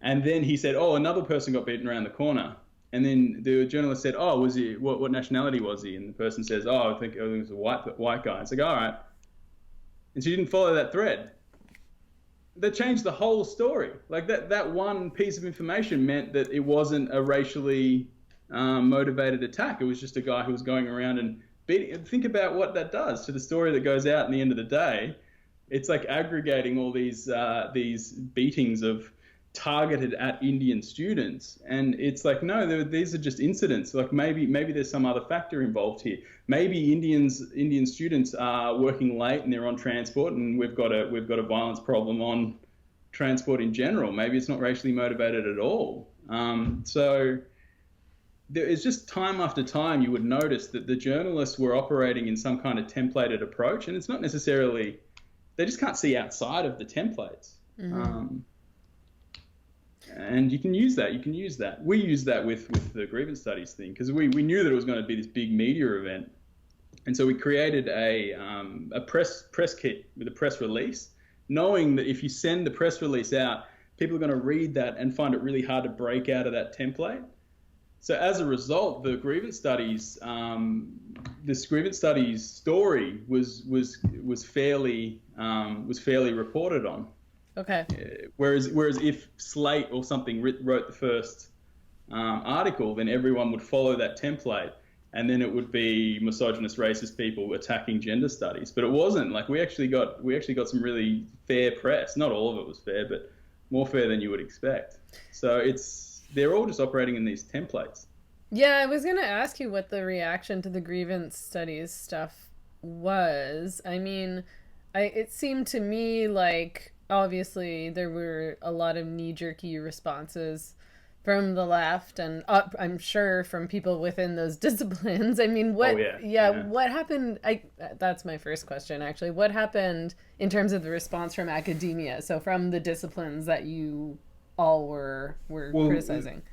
and then he said, "Oh, another person got beaten around the corner." And then the journalist said, "Oh, was he? What nationality was he?" And the person says, "Oh, I think it was a white guy." It's like, all right. And she didn't follow that thread. That changed the whole story. Like that one piece of information meant that it wasn't a racially motivated attack. It was just a guy who was going around and beating. Think about what that does to the story that goes out in the end of the day. It's like aggregating all these beatings of targeted at Indian students, and it's like, no, these are just incidents. Like maybe there's some other factor involved here. Maybe Indian students are working late and they're on transport, and we've got a violence problem on transport in general. Maybe it's not racially motivated at all. So there is just time after time you would notice that the journalists were operating in some kind of templated approach, and it's not necessarily, they just can't see outside of the templates. Mm-hmm. And you can use that. We use that with the grievance studies thing, because we knew that it was going to be this big media event. And so we created a press kit with a press release, knowing that if you send the press release out, people are going to read that and find it really hard to break out of that template. So as a result, this grievance studies story was fairly reported on. Okay. Whereas if Slate or something wrote the first article, then everyone would follow that template, and then it would be misogynist, racist people attacking gender studies. But it wasn't. Like we actually got some really fair press. Not all of it was fair, but more fair than you would expect. So they're all just operating in these templates. Yeah, I was going to ask you what the reaction to the grievance studies stuff was. I mean, it seemed to me like obviously there were a lot of knee-jerky responses from the left, and I'm sure from people within those disciplines. I mean, what? Oh, yeah. What happened? That's my first question, actually. What happened in terms of the response from academia? So from the disciplines that you all were criticizing.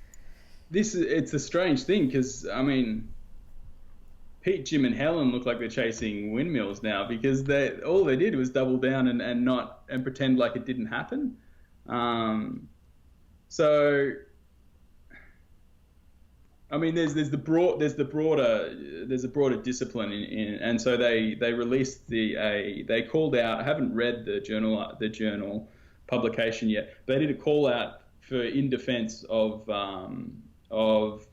It's a strange thing because I mean, Pete, Jim, and Helen look like they're chasing windmills now because all they did was double down and pretend like it didn't happen. So I mean, there's a broader discipline and so they released they called out. I haven't read the journal publication yet, but they did a call out in defense of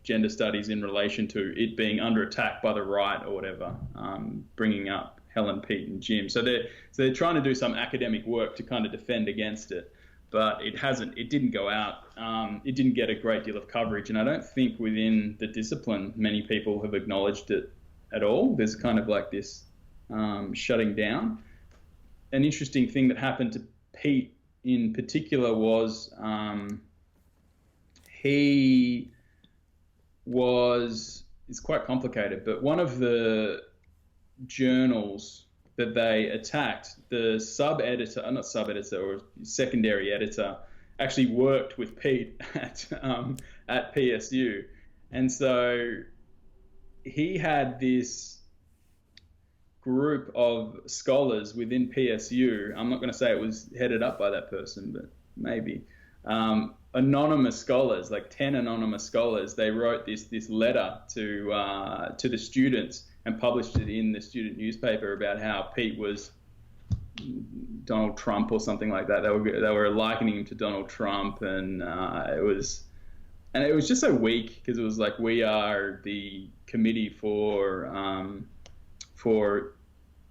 gender studies in relation to it being under attack by the right or whatever, bringing up Helen, Pete, and Jim. So they're trying to do some academic work to kind of defend against it, but it didn't go out. It didn't get a great deal of coverage, and I don't think within the discipline many people have acknowledged it at all. There's kind of like this shutting down. An interesting thing that happened to Pete in particular was it's quite complicated, but one of the journals that they attacked, the secondary editor, actually worked with Pete at PSU, and so he had this group of scholars within PSU. I'm not going to say it was headed up by that person, but maybe. Anonymous scholars, like 10 anonymous scholars, they wrote this letter to the students and published it in the student newspaper about how Pete was Donald Trump or something like that. They were likening him to Donald Trump, and it was just so weak because it was like, we are the committee for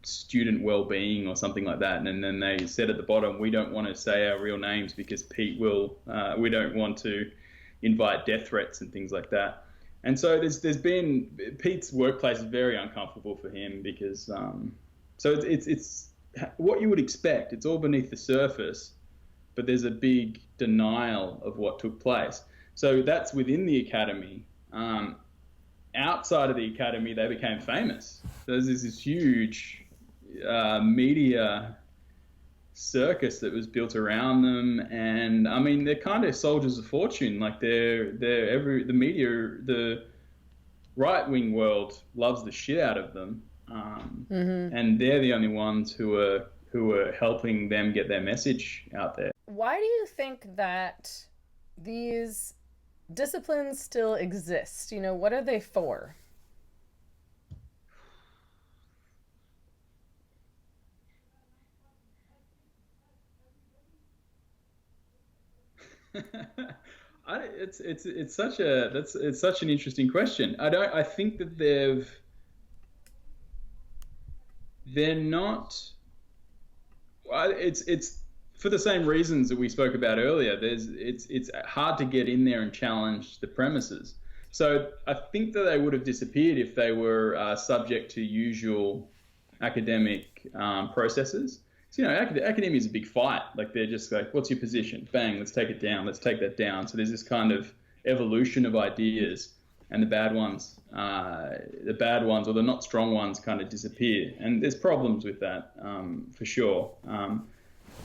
student well-being or something like that, and then they said at the bottom, we don't want to say our real names because Pete will we don't want to invite death threats and things like that. And so there's been, Pete's workplace is very uncomfortable for him because so it's what you would expect. It's all beneath the surface, but there's a big denial of what took place. So that's within the academy. Outside of the academy, they became famous. So there's this huge media circus that was built around them, and I mean, they're kind of soldiers of fortune. Like the media, the right-wing world loves the shit out of them, and they're the only ones who are helping them get their message out there. Why do you think that these disciplines still exist? You know, what are they for? It's such an interesting question. I think that they're not. It's for the same reasons that we spoke about earlier. It's hard to get in there and challenge the premises. So I think that they would have disappeared if they were subject to usual academic processes. So, you know, academia is a big fight. Like, they're just like, what's your position? Bang, let's take it down. Let's take that down. So there's this kind of evolution of ideas, and the bad ones or the not strong ones kind of disappear. And there's problems with that, for sure.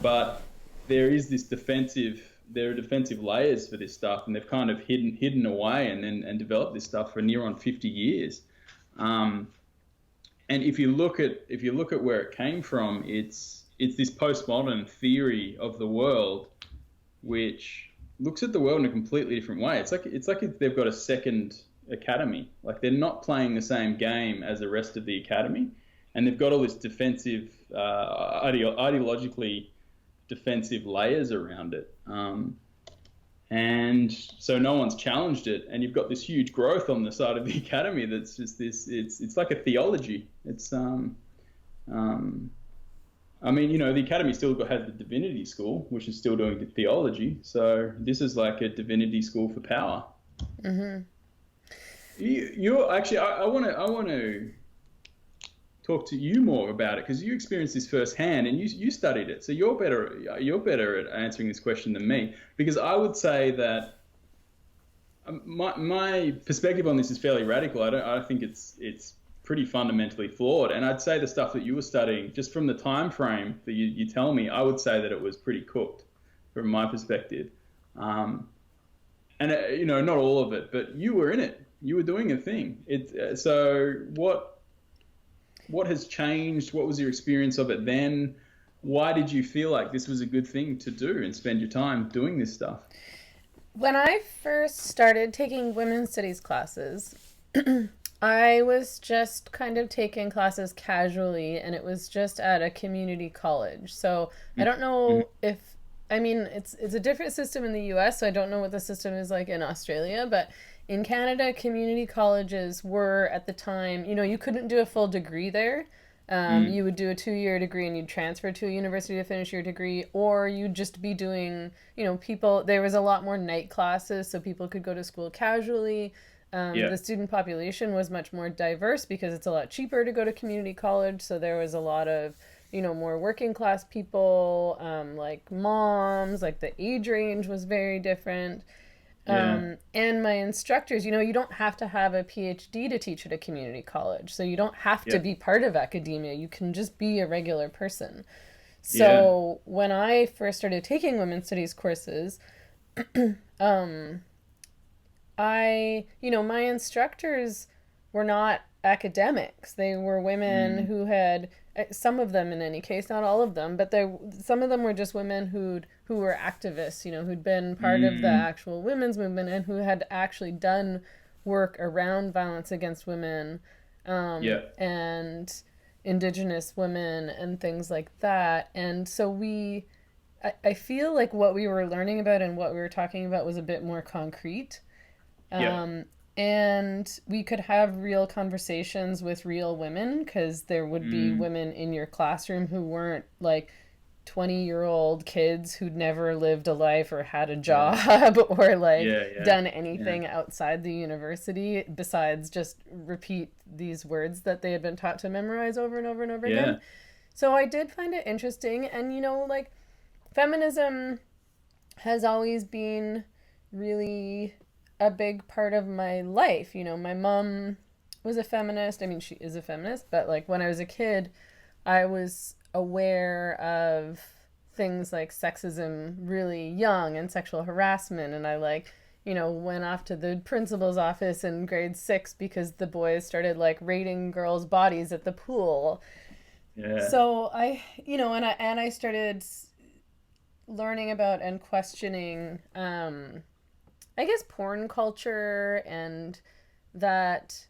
But there are defensive layers for this stuff, and they've kind of hidden away and developed this stuff for near on 50 years. And if you look at where it came from, it's this postmodern theory of the world, which looks at the world in a completely different way. It's like if they've got a second academy. Like, they're not playing the same game as the rest of the academy, and they've got all this defensive, ideologically defensive layers around it. And so no one's challenged it, and you've got this huge growth on the side of the academy that's just this. It's like a theology. It's I mean, the academy still has the divinity school, which is still doing the theology. So this is like a divinity school for power. Mm-hmm. You're actually, I want to talk to you more about it, because you experienced this firsthand and you studied it. So you're better at answering this question than me, because I would say that my perspective on this is fairly radical. I think it's pretty fundamentally flawed, and I'd say the stuff that you were studying, just from the time frame that you tell me, I would say that it was pretty cooked from my perspective. And not all of it, but you were in it. You were doing a thing. So what has changed? What was your experience of it then? Why did you feel like this was a good thing to do and spend your time doing this stuff? When I first started taking women's studies classes, I was just kind of taking classes casually, and it was just at a community college. So I don't know it's a different system in the US, so I don't know what the system is like in Australia, but in Canada, community colleges were, at the time, you couldn't do a full degree there. You would do a 2-year degree and you'd transfer to a university to finish your degree, or you'd just be doing, there was a lot more night classes, so people could go to school casually. The student population was much more diverse because it's a lot cheaper to go to community college, so there was a lot of, more working class people, like moms, like the age range was very different. And my instructors, you don't have to have a PhD to teach at a community college. So you don't have to be part of academia. You can just be a regular person. So when I first started taking women's studies courses, my instructors were not academics. They were women who had, some of them in any case, not all of them, but some of them were just women who were activists, who'd been part of the actual women's movement and who had actually done work around violence against women, and Indigenous women and things like that. And so I feel like what we were learning about and what we were talking about was a bit more concrete. And we could have real conversations with real women, because there would be women in your classroom who weren't like 20-year-old kids who'd never lived a life or had a job or done anything outside the university besides just repeat these words that they had been taught to memorize over and over and over again. So I did find it interesting. And, feminism has always been really a big part of my life. My mom was a feminist. I mean, she is a feminist, but like when I was a kid, I was aware of things like sexism really young and sexual harassment. And I went off to the principal's office in grade 6 because the boys started rating girls' bodies at the pool. So I started learning about and questioning, I guess, porn culture and that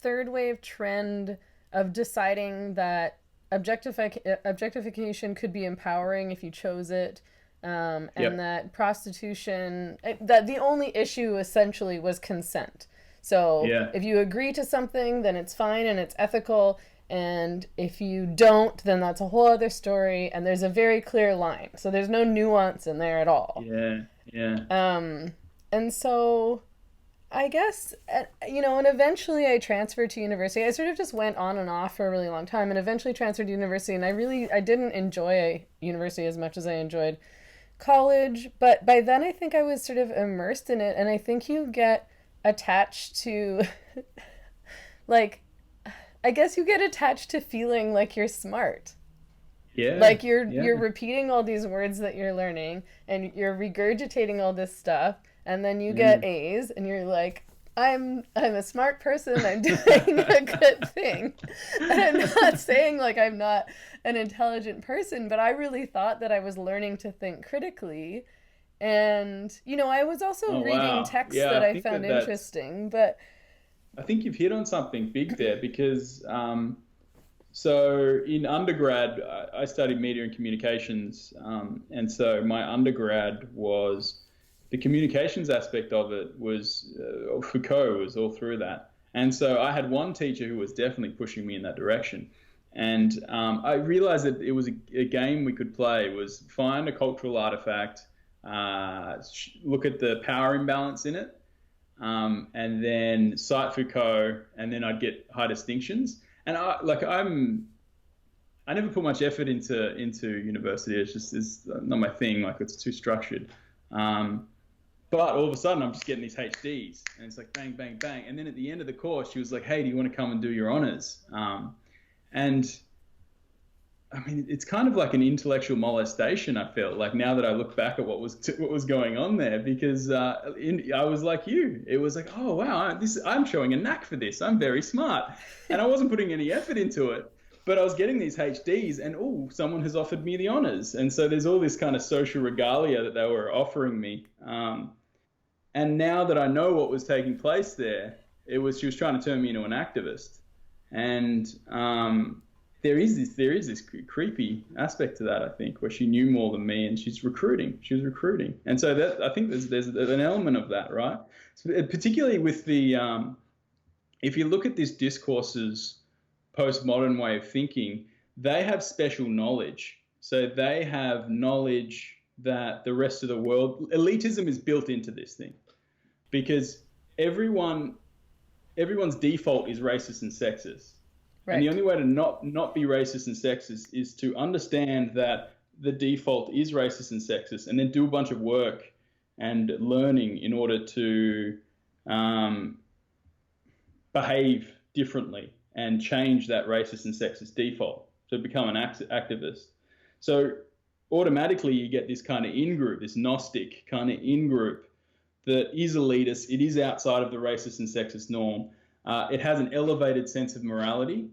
third wave trend of deciding that objectification could be empowering if you chose it, and that prostitution, that the only issue essentially was consent. So if you agree to something, then it's fine and it's ethical, and if you don't, then that's a whole other story, and there's a very clear line. So there's no nuance in there at all. And so I guess, and eventually I transferred to university. I sort of just went on and off for a really long time and eventually transferred to university. And I didn't enjoy university as much as I enjoyed college. But by then I think I was sort of immersed in it. And I think you get attached to, I guess you get attached to feeling like you're smart. You're repeating all these words that you're learning and you're regurgitating all this stuff. And then you get A's and you're like, I'm a smart person, I'm doing a good thing. And I'm not saying I'm not an intelligent person, but I really thought that I was learning to think critically. And, I was also Oh reading wow. texts Yeah, that I I think found that's. interesting, but I think you've hit on something big there because so in undergrad, I studied media and communications, and so my undergrad was the communications aspect of it was Foucault was all through that, and so I had one teacher who was definitely pushing me in that direction, and I realized that it was a game we could play was find a cultural artifact, look at the power imbalance in it, and then cite Foucault, and then I'd get high distinctions. And I never put much effort into university. It's not my thing. Like it's too structured. Um, but all of a sudden, I'm just getting these HDs, and it's like bang, bang, bang. And then at the end of the course, she was like, "Hey, do you want to come and do your honors?" And I mean, it's kind of like an intellectual molestation. I felt like now that I look back at what was going on there, because I was like you. It was like, oh wow, I'm showing a knack for this. I'm very smart, and I wasn't putting any effort into it, but I was getting these HDs, and oh, someone has offered me the honors, and so there's all this kind of social regalia that they were offering me. And now that I know what was taking place there, she was trying to turn me into an activist, and there is this creepy aspect to that, I think, where she knew more than me and she's recruiting. She was recruiting, and so that I think there's an element of that, right? So, particularly with the if you look at this discourse's postmodern way of thinking, they have special knowledge. So they have knowledge that the rest of the world, elitism is built into this thing because everyone everyone's default is racist and sexist. And the right. only way to not be racist and sexist is to understand that the default is racist and sexist, and then do a bunch of work and learning in order to um, behave differently and change that racist and sexist default to become an activist. So automatically you get this kind of in group, this Gnostic kind of in group that is elitist. It is outside of the racist and sexist norm. It has an elevated sense of morality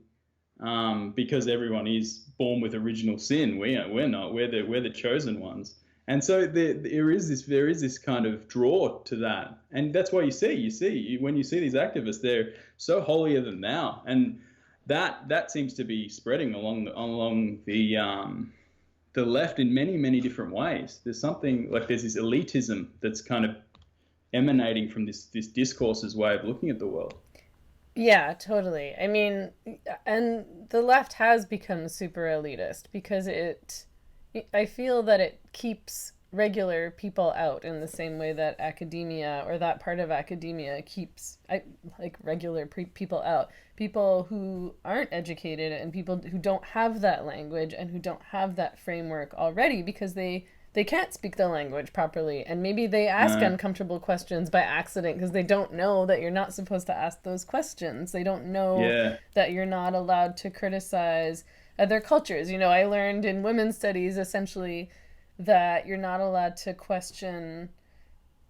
because everyone is born with original sin. We're not. We're the chosen ones. And so there is this kind of draw to that, and that's why when you see these activists, they're so holier than thou, and that seems to be spreading along the left in many different ways. There's this elitism that's kind of emanating from this discourse's way of looking at the world. Yeah, totally. I mean, and the left has become super elitist because I feel that it keeps regular people out in the same way that academia or that part of academia keeps like regular people out. People who aren't educated and people who don't have that language and who don't have that framework already because they can't speak the language properly, and maybe they ask No, uncomfortable questions by accident because they don't know that you're not supposed to ask those questions. They don't know yeah, that you're not allowed to criticize other cultures. I learned in women's studies essentially that you're not allowed to question,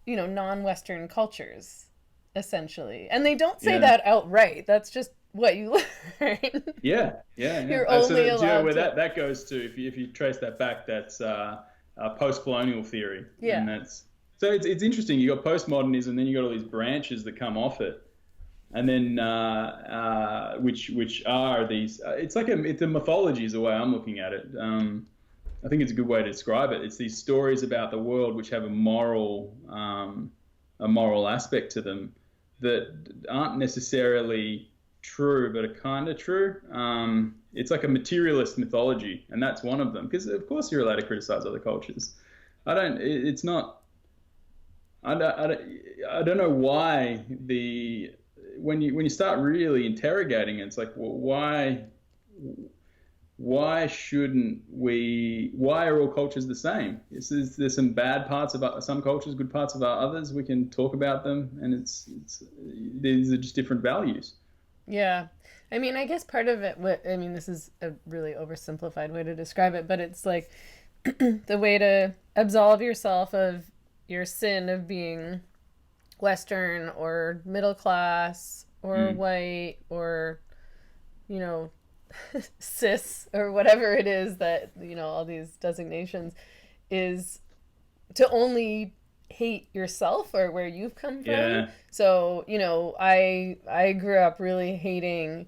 non-Western cultures, essentially. And they don't say yeah. that outright. That's just what you learn. Yeah, yeah, yeah. You're So only that, do you know allowed where to. that goes to? If you trace that back, that's post-colonial theory, Yeah. and that's so it's interesting. You got postmodernism, then you got all these branches that come off it, and then which are these? It's a mythology is the way I'm looking at it. I think it's a good way to describe it. It's these stories about the world which have a moral aspect to them that aren't necessarily true, but are kind of true. It's like a materialist mythology, and that's one of them. Because of course you're allowed to criticize other cultures. I don't. It's not. I don't know why when you start really interrogating it, it's like, well, why shouldn't we? Why are all cultures the same? There's some bad parts about some cultures, good parts about others. We can talk about them, and it's these are just different values. Yeah. I mean, I guess part of it, I mean, this is a really oversimplified way to describe it, but it's like the way to absolve yourself of your sin of being Western or middle class or Mm. white or, you know, cis or whatever it is that, all these designations is to only hate yourself or where you've come from. Yeah. So, I grew up really hating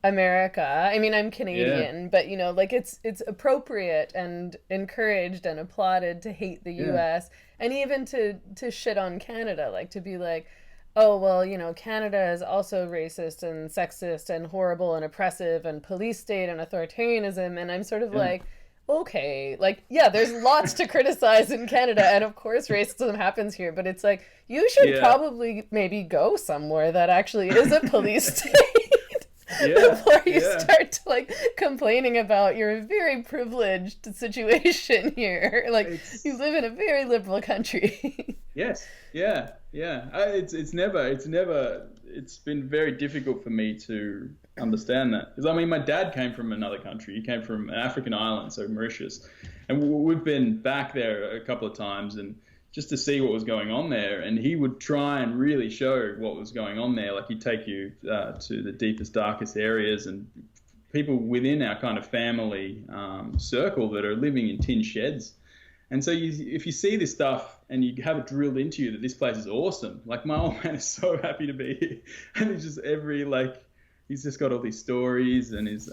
America. I mean, I'm Yeah. Canadian, but like it's appropriate and encouraged and applauded to hate the Yeah. US and even to shit on Canada, like to be like, "Oh, well, Canada is also racist and sexist and horrible and oppressive and police state and authoritarianism." And I'm sort of Yeah. like, okay, like, yeah, there's lots to criticize in Canada, and of course racism happens here, but it's like you should Yeah. probably maybe go somewhere that actually is a police state. Yeah. Before you Yeah. start to like complaining about your very privileged situation here. Like, It's you live in a very liberal country. Yes, yeah, yeah. It's been very difficult for me to understand that because I mean, my dad came from another country. He came from an African island, so Mauritius, and we've been back there a couple of times and just to see what was going on there. And he would try and really show what was going on there. Like he'd take you to the deepest, darkest areas and people within our kind of family circle that are living in tin sheds. And so if you see this stuff and you have it drilled into you that this place is awesome, like my old man is so happy to be here, and he's just got all these stories and he's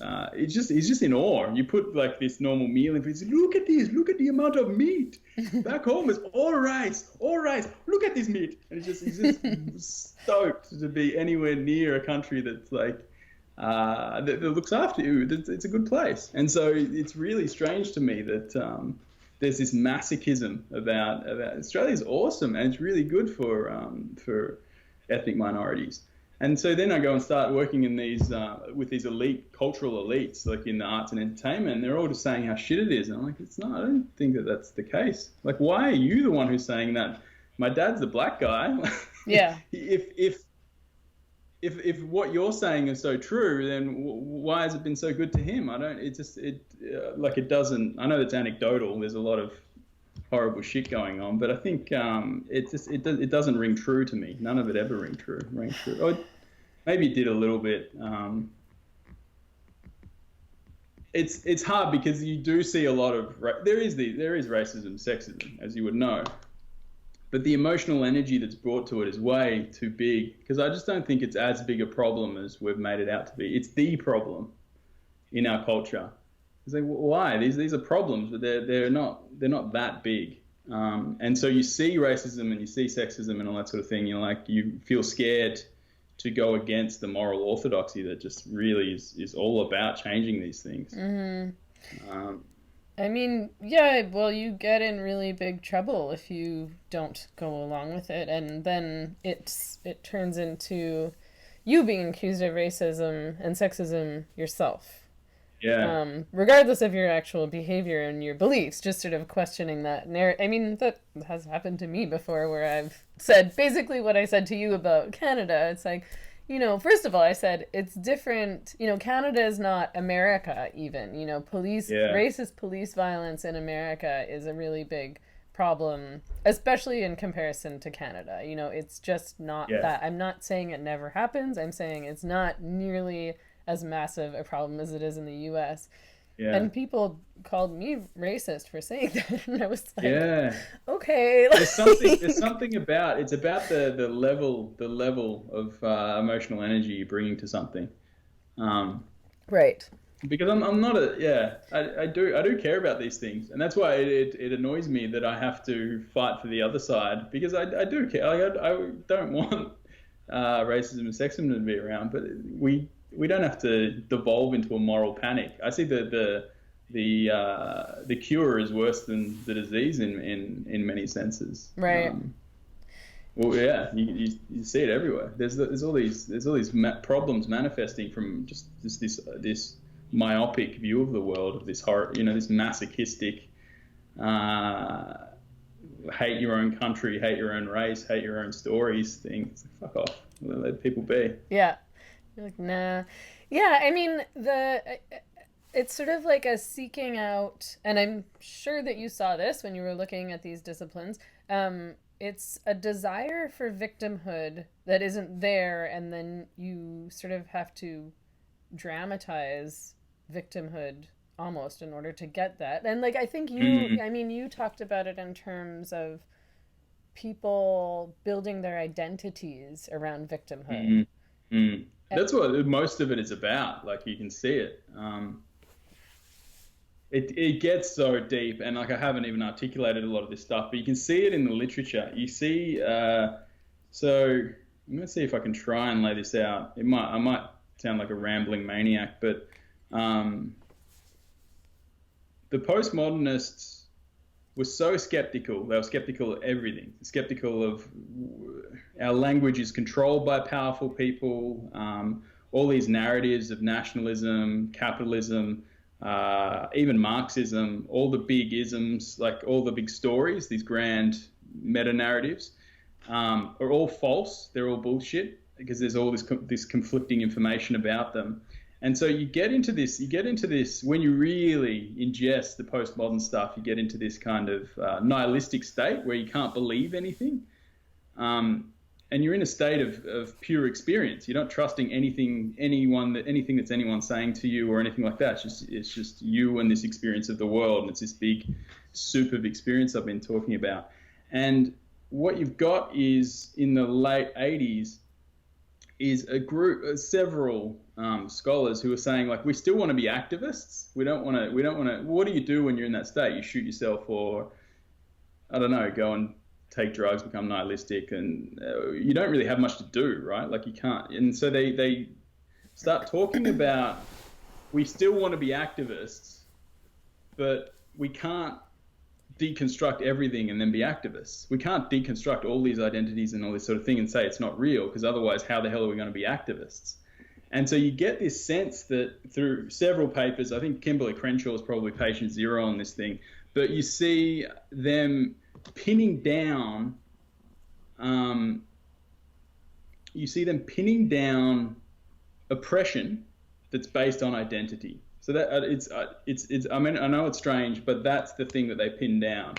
just in awe. You put like this normal meal in, he's like, look at this, look at the amount of meat. Back home it's all rice. Look at this meat, and he's just stoked to be anywhere near a country that's like that looks after you. It's a good place, and so it's really strange to me that. There's this masochism about Australia's awesome and it's really good for ethnic minorities. And so then I go and start working in these with these cultural elites, like in the arts and entertainment. And they're all just saying how shit it is, and I'm like, it's not. I don't think that that's the case. Like, why are you the one who's saying that? My dad's the black guy. Yeah. If what you're saying is so true, then why has it been so good to him? I don't. It doesn't. I know it's anecdotal. There's a lot of horrible shit going on, but I think it doesn't ring true to me. None of it ever rang true. Or maybe it did a little bit. It's hard because you do see a lot of there is racism, sexism, as you would know. But the emotional energy that's brought to it is way too big because I just don't think it's as big a problem as we've made it out to be. It's the problem in our culture. It's like, why? These are problems, but they're not that big. And so you see racism and you see sexism and all that sort of thing. You feel scared to go against the moral orthodoxy that just really is all about changing these things. Mm-hmm. I mean, yeah, well, you get in really big trouble if you don't go along with it, and then it turns into you being accused of racism and sexism yourself. Yeah. Regardless of your actual behavior and your beliefs, just sort of questioning that narrative. I mean, that has happened to me before where I've said basically what I said to you about Canada. It's like, first of all, I said it's different. Canada is not America even. Racist police violence in America is a really big problem, especially in comparison to Canada. It's just not that. I'm not saying it never happens. I'm saying it's not nearly as massive a problem as it is in the US. Yeah. And people called me racist for saying that, and I was like, okay. There's something about it's about the level of emotional energy you're bringing to something. Right. Because I'm not I do care about these things, and that's why it annoys me that I have to fight for the other side because I do care. I don't want racism and sexism to be around, but we don't have to devolve into a moral panic. I see the cure is worse than the disease in many senses. Right. Well, yeah, you see it everywhere. There's all these problems manifesting from just this myopic view of the world, of this horror, this masochistic hate your own country, hate your own race, hate your own stories thing. It's like, fuck off. Let people be. Yeah. You're like, nah. Yeah, I mean, it's sort of like a seeking out, and I'm sure that you saw this when you were looking at these disciplines. It's a desire for victimhood that isn't there, and then you sort of have to dramatize victimhood almost in order to get that. And like I think Mm, you talked about it in terms of people building their identities around victimhood. mm, mm. And, That's what most of it is about. Like you can see it. It gets so deep, and like I haven't even articulated a lot of this stuff, but you can see it in the literature. You see, so I'm gonna see if I can try and lay this out. I might sound like a rambling maniac, but the postmodernists were so skeptical. They were skeptical of everything. Skeptical of our language is controlled by powerful people. All these narratives of nationalism, capitalism, even Marxism, all the big isms, like all the big stories, these grand meta narratives, are all false. They're all bullshit because there's all this conflicting information about them. And so you get into this when you really ingest the postmodern stuff, you get into this kind of nihilistic state where you can't believe anything. And you're in a state of pure experience. You're not trusting anything that's anyone saying to you or anything like that. It's just you and this experience of the world. And it's this big soup of experience I've been talking about. And what you've got is in the late 80s is a group, several scholars who are saying, like, we still want to be activists. We don't want to. What do you do when you're in that state? You shoot yourself, or I don't know, go and take drugs, become nihilistic, and you don't really have much to do, right? Like you can't. And so they start talking about, we still want to be activists, but we can't deconstruct everything and then be activists. We can't deconstruct all these identities and all this sort of thing and say it's not real, because otherwise how the hell are we going to be activists? And so you get this sense that through several papers, I think Kimberly Crenshaw is probably patient zero on this thing, but you see them pinning down oppression that's based on identity. So that it's I mean, I know it's strange, but that's the thing that they pin down.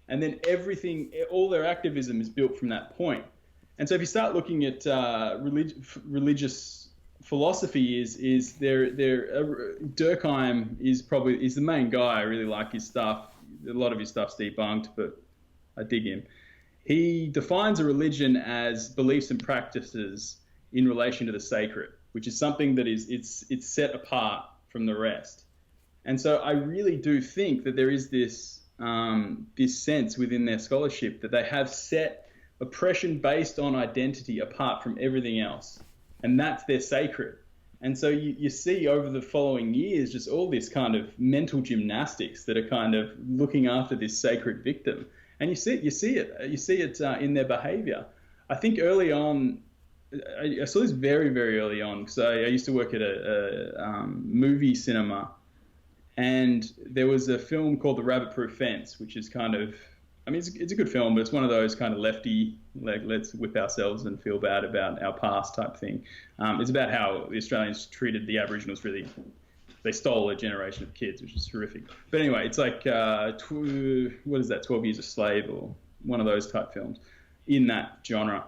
And then all their activism is built from that point. And so if you start looking at religious philosophy, Durkheim is the main guy. I really like his stuff. A lot of his stuff's debunked, but I dig him. He defines a religion as beliefs and practices in relation to the sacred, which is something that it's set apart from the rest. And so I really do think that there is this sense within their scholarship that they have set oppression based on identity apart from everything else, and that's their sacred. And so you see over the following years just all this kind of mental gymnastics that are kind of looking after this sacred victim, and you see it in their behaviour. I think early on, I saw this very, very early on, because I used to work at a movie cinema, and there was a film called The Rabbit-Proof Fence, which is kind of, I mean, it's a good film, but it's one of those kind of lefty, like, let's whip ourselves and feel bad about our past type thing. It's about how the Australians treated the Aboriginals really. They stole a generation of kids, which is horrific. But anyway, it's like, what is that, 12 Years a Slave, or one of those type films in that genre.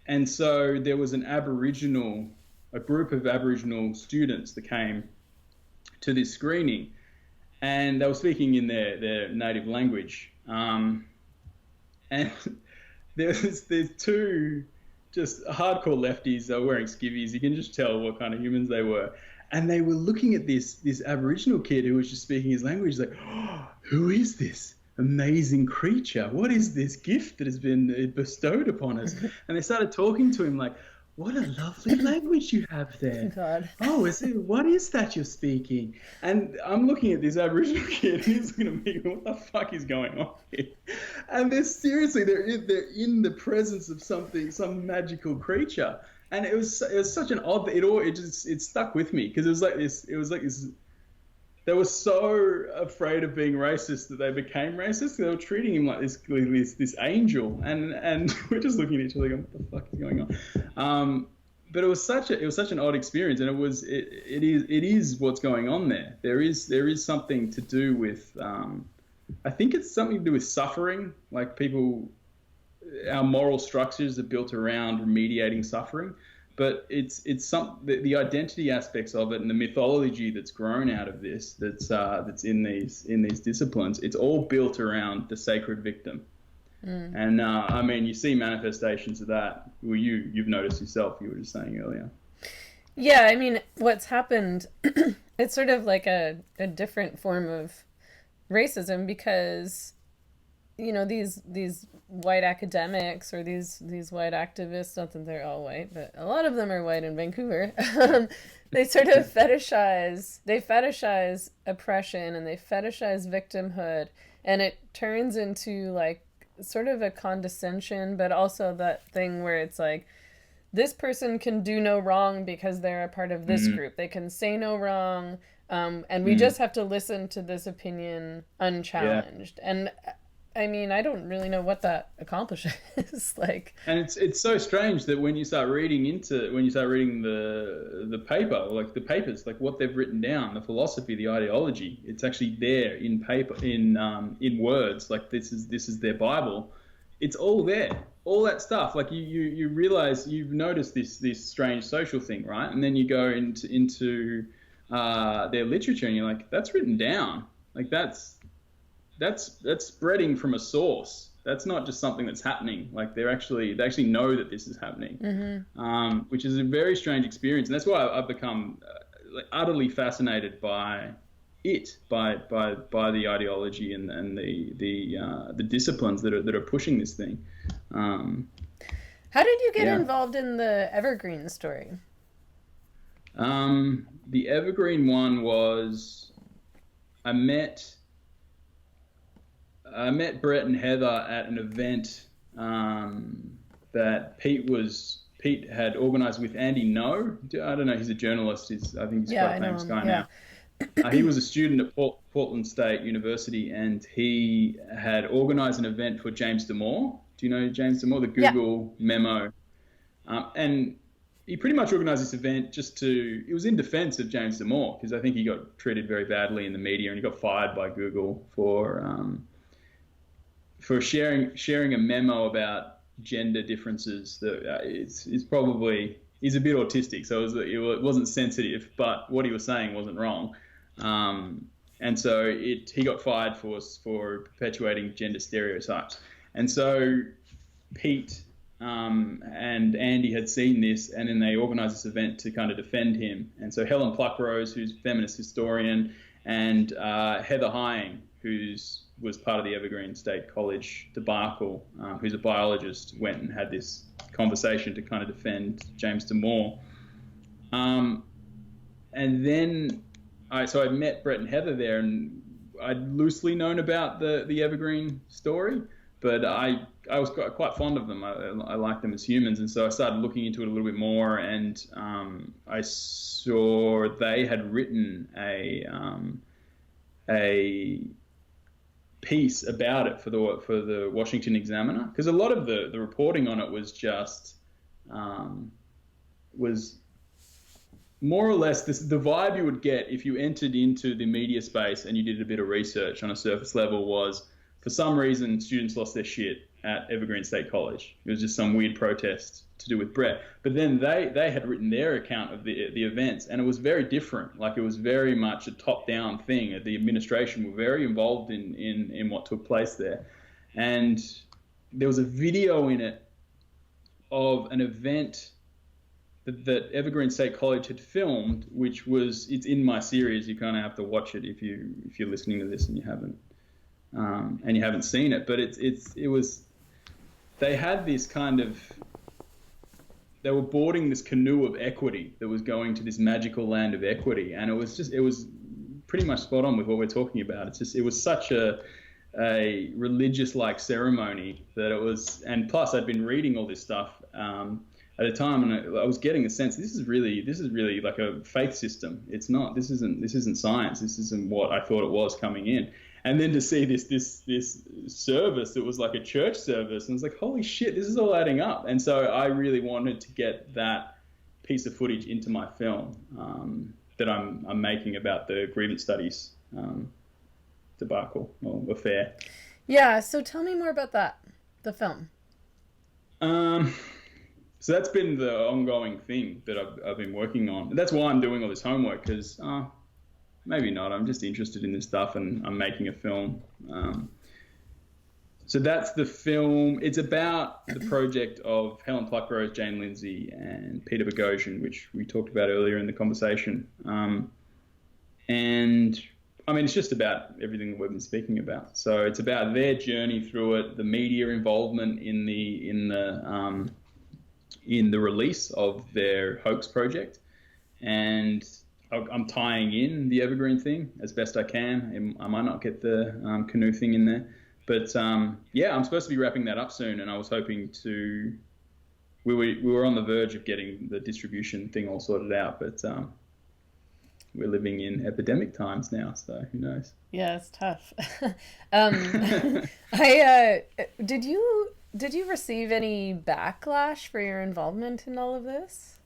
And so there was a group of Aboriginal students that came to this screening, and they were speaking in their native language. And there's two just hardcore lefties. They were wearing skivvies. You can just tell what kind of humans they were. And they were looking at this Aboriginal kid who was just speaking his language, like, oh, who is this amazing creature? What is this gift that has been bestowed upon us? And they started talking to him like, what a lovely language you have there. God. Oh, what is that you're speaking? And I'm looking at this Aboriginal kid, and he's looking at me, what the fuck is going on here? And they're in the presence of some magical creature. And it was such an odd, it stuck with me, because it was like this, they were so afraid of being racist that they became racist. They were treating him like this angel, and we're just looking at each other going, what the fuck is going on? But it was such an odd experience, and it is what's going on there. There is something to do with, I think it's something to do with suffering. Like our moral structures are built around remediating suffering. but it's the identity aspects of it and the mythology that's grown out of this, that's in these disciplines. It's all built around the sacred victim. And I mean, you see manifestations of that. Well, you've noticed yourself. You were just saying earlier. Yeah, I mean, what's happened, it's sort of like a different form of racism because, you know, these white academics or these white activists, not that they're all white, but a lot of them are white in Vancouver. They sort of fetishize oppression and they fetishize victimhood, and it turns into like sort of a condescension, but also that thing where it's like, this person can do no wrong because they're a part of this group. They can say no wrong, and we just have to listen to this opinion unchallenged. Yeah. And I mean, I don't really know what that accomplishes. Like, and it's so strange that when you start reading the paper, like the papers, like what they've written down, the philosophy, the ideology, it's actually there in paper, in words. Like this is their Bible. It's all there. All that stuff, like you realize you've noticed this strange social thing, right? And then you go into their literature, and you're like, that's written down. Like that's spreading from a source. That's not just something that's happening. Like they actually know that this is happening, which is a very strange experience, and that's why I've become like utterly fascinated by it, by the ideology and the disciplines that are pushing this thing. How did you get involved in the Evergreen story? The Evergreen one was I met Brett and Heather at an event that Pete had organized with Andy No. I don't know, he's a journalist. I think he's quite a famous guy now. He was a student at Portland State University, and he had organized an event for James Damore. Do you know James Damore, the Google memo? And he pretty much organized this event it was in defense of James Damore, because I think he got treated very badly in the media, and he got fired by Google for sharing a memo about gender differences that he's a bit autistic, so it wasn't sensitive, but what he was saying wasn't wrong. And so he got fired for perpetuating gender stereotypes. And so Pete and Andy had seen this, and then they organised this event to kind of defend him. And so Helen Pluckrose, who's a feminist historian, and Heather Hying, was part of the Evergreen State College debacle, who's a biologist, went and had this conversation to kind of defend James Damore. And then I met Brett and Heather there, and I'd loosely known about the Evergreen story, but I was quite fond of them. I like them as humans, and so I started looking into it a little bit more, and I saw they had written a piece about it for the Washington Examiner, because a lot of the reporting on it was just was more or less the vibe you would get if you entered into the media space and you did a bit of research on a surface level was, for some reason, students lost their shit at Evergreen State College. It was just some weird protest to do with Brett. But then they had written their account of the events, and it was very different. Like, it was very much a top-down thing. The administration were very involved in what took place there. And there was a video in it of an event that Evergreen State College had filmed, it's in my series. You kind of have to watch it if you're listening to this and you haven't seen it. But it was, they had this kind of, they were boarding this canoe of equity that was going to this magical land of equity, and it was pretty much spot on with what we're talking about. It was such a religious-like ceremony that it was, and plus I'd been reading all this stuff at a time, and I was getting the sense this is really like a faith system. It's not. This isn't science. This isn't what I thought it was coming in. And then to see this service that was like a church service, and I was like, holy shit, this is all adding up. And so I really wanted to get that piece of footage into my film that I'm making about the Grievance studies debacle or affair. Yeah. So tell me more about that, the film. So that's been the ongoing thing that I've been working on. And that's why I'm doing all this homework, because maybe not. I'm just interested in this stuff, and I'm making a film. So that's the film. It's about the project of Helen Pluckrose, Jane Lindsay, and Peter Boghossian, which we talked about earlier in the conversation. And I mean, it's just about everything that we've been speaking about. So it's about their journey through it, the media involvement in the release of their hoax project, and I'm tying in the Evergreen thing as best I can. I might not get the canoe thing in there. But yeah, I'm supposed to be wrapping that up soon, and I was hoping to. We were on the verge of getting the distribution thing all sorted out, but we're living in epidemic times now, so who knows? Yeah, it's tough. Did you receive any backlash for your involvement in all of this?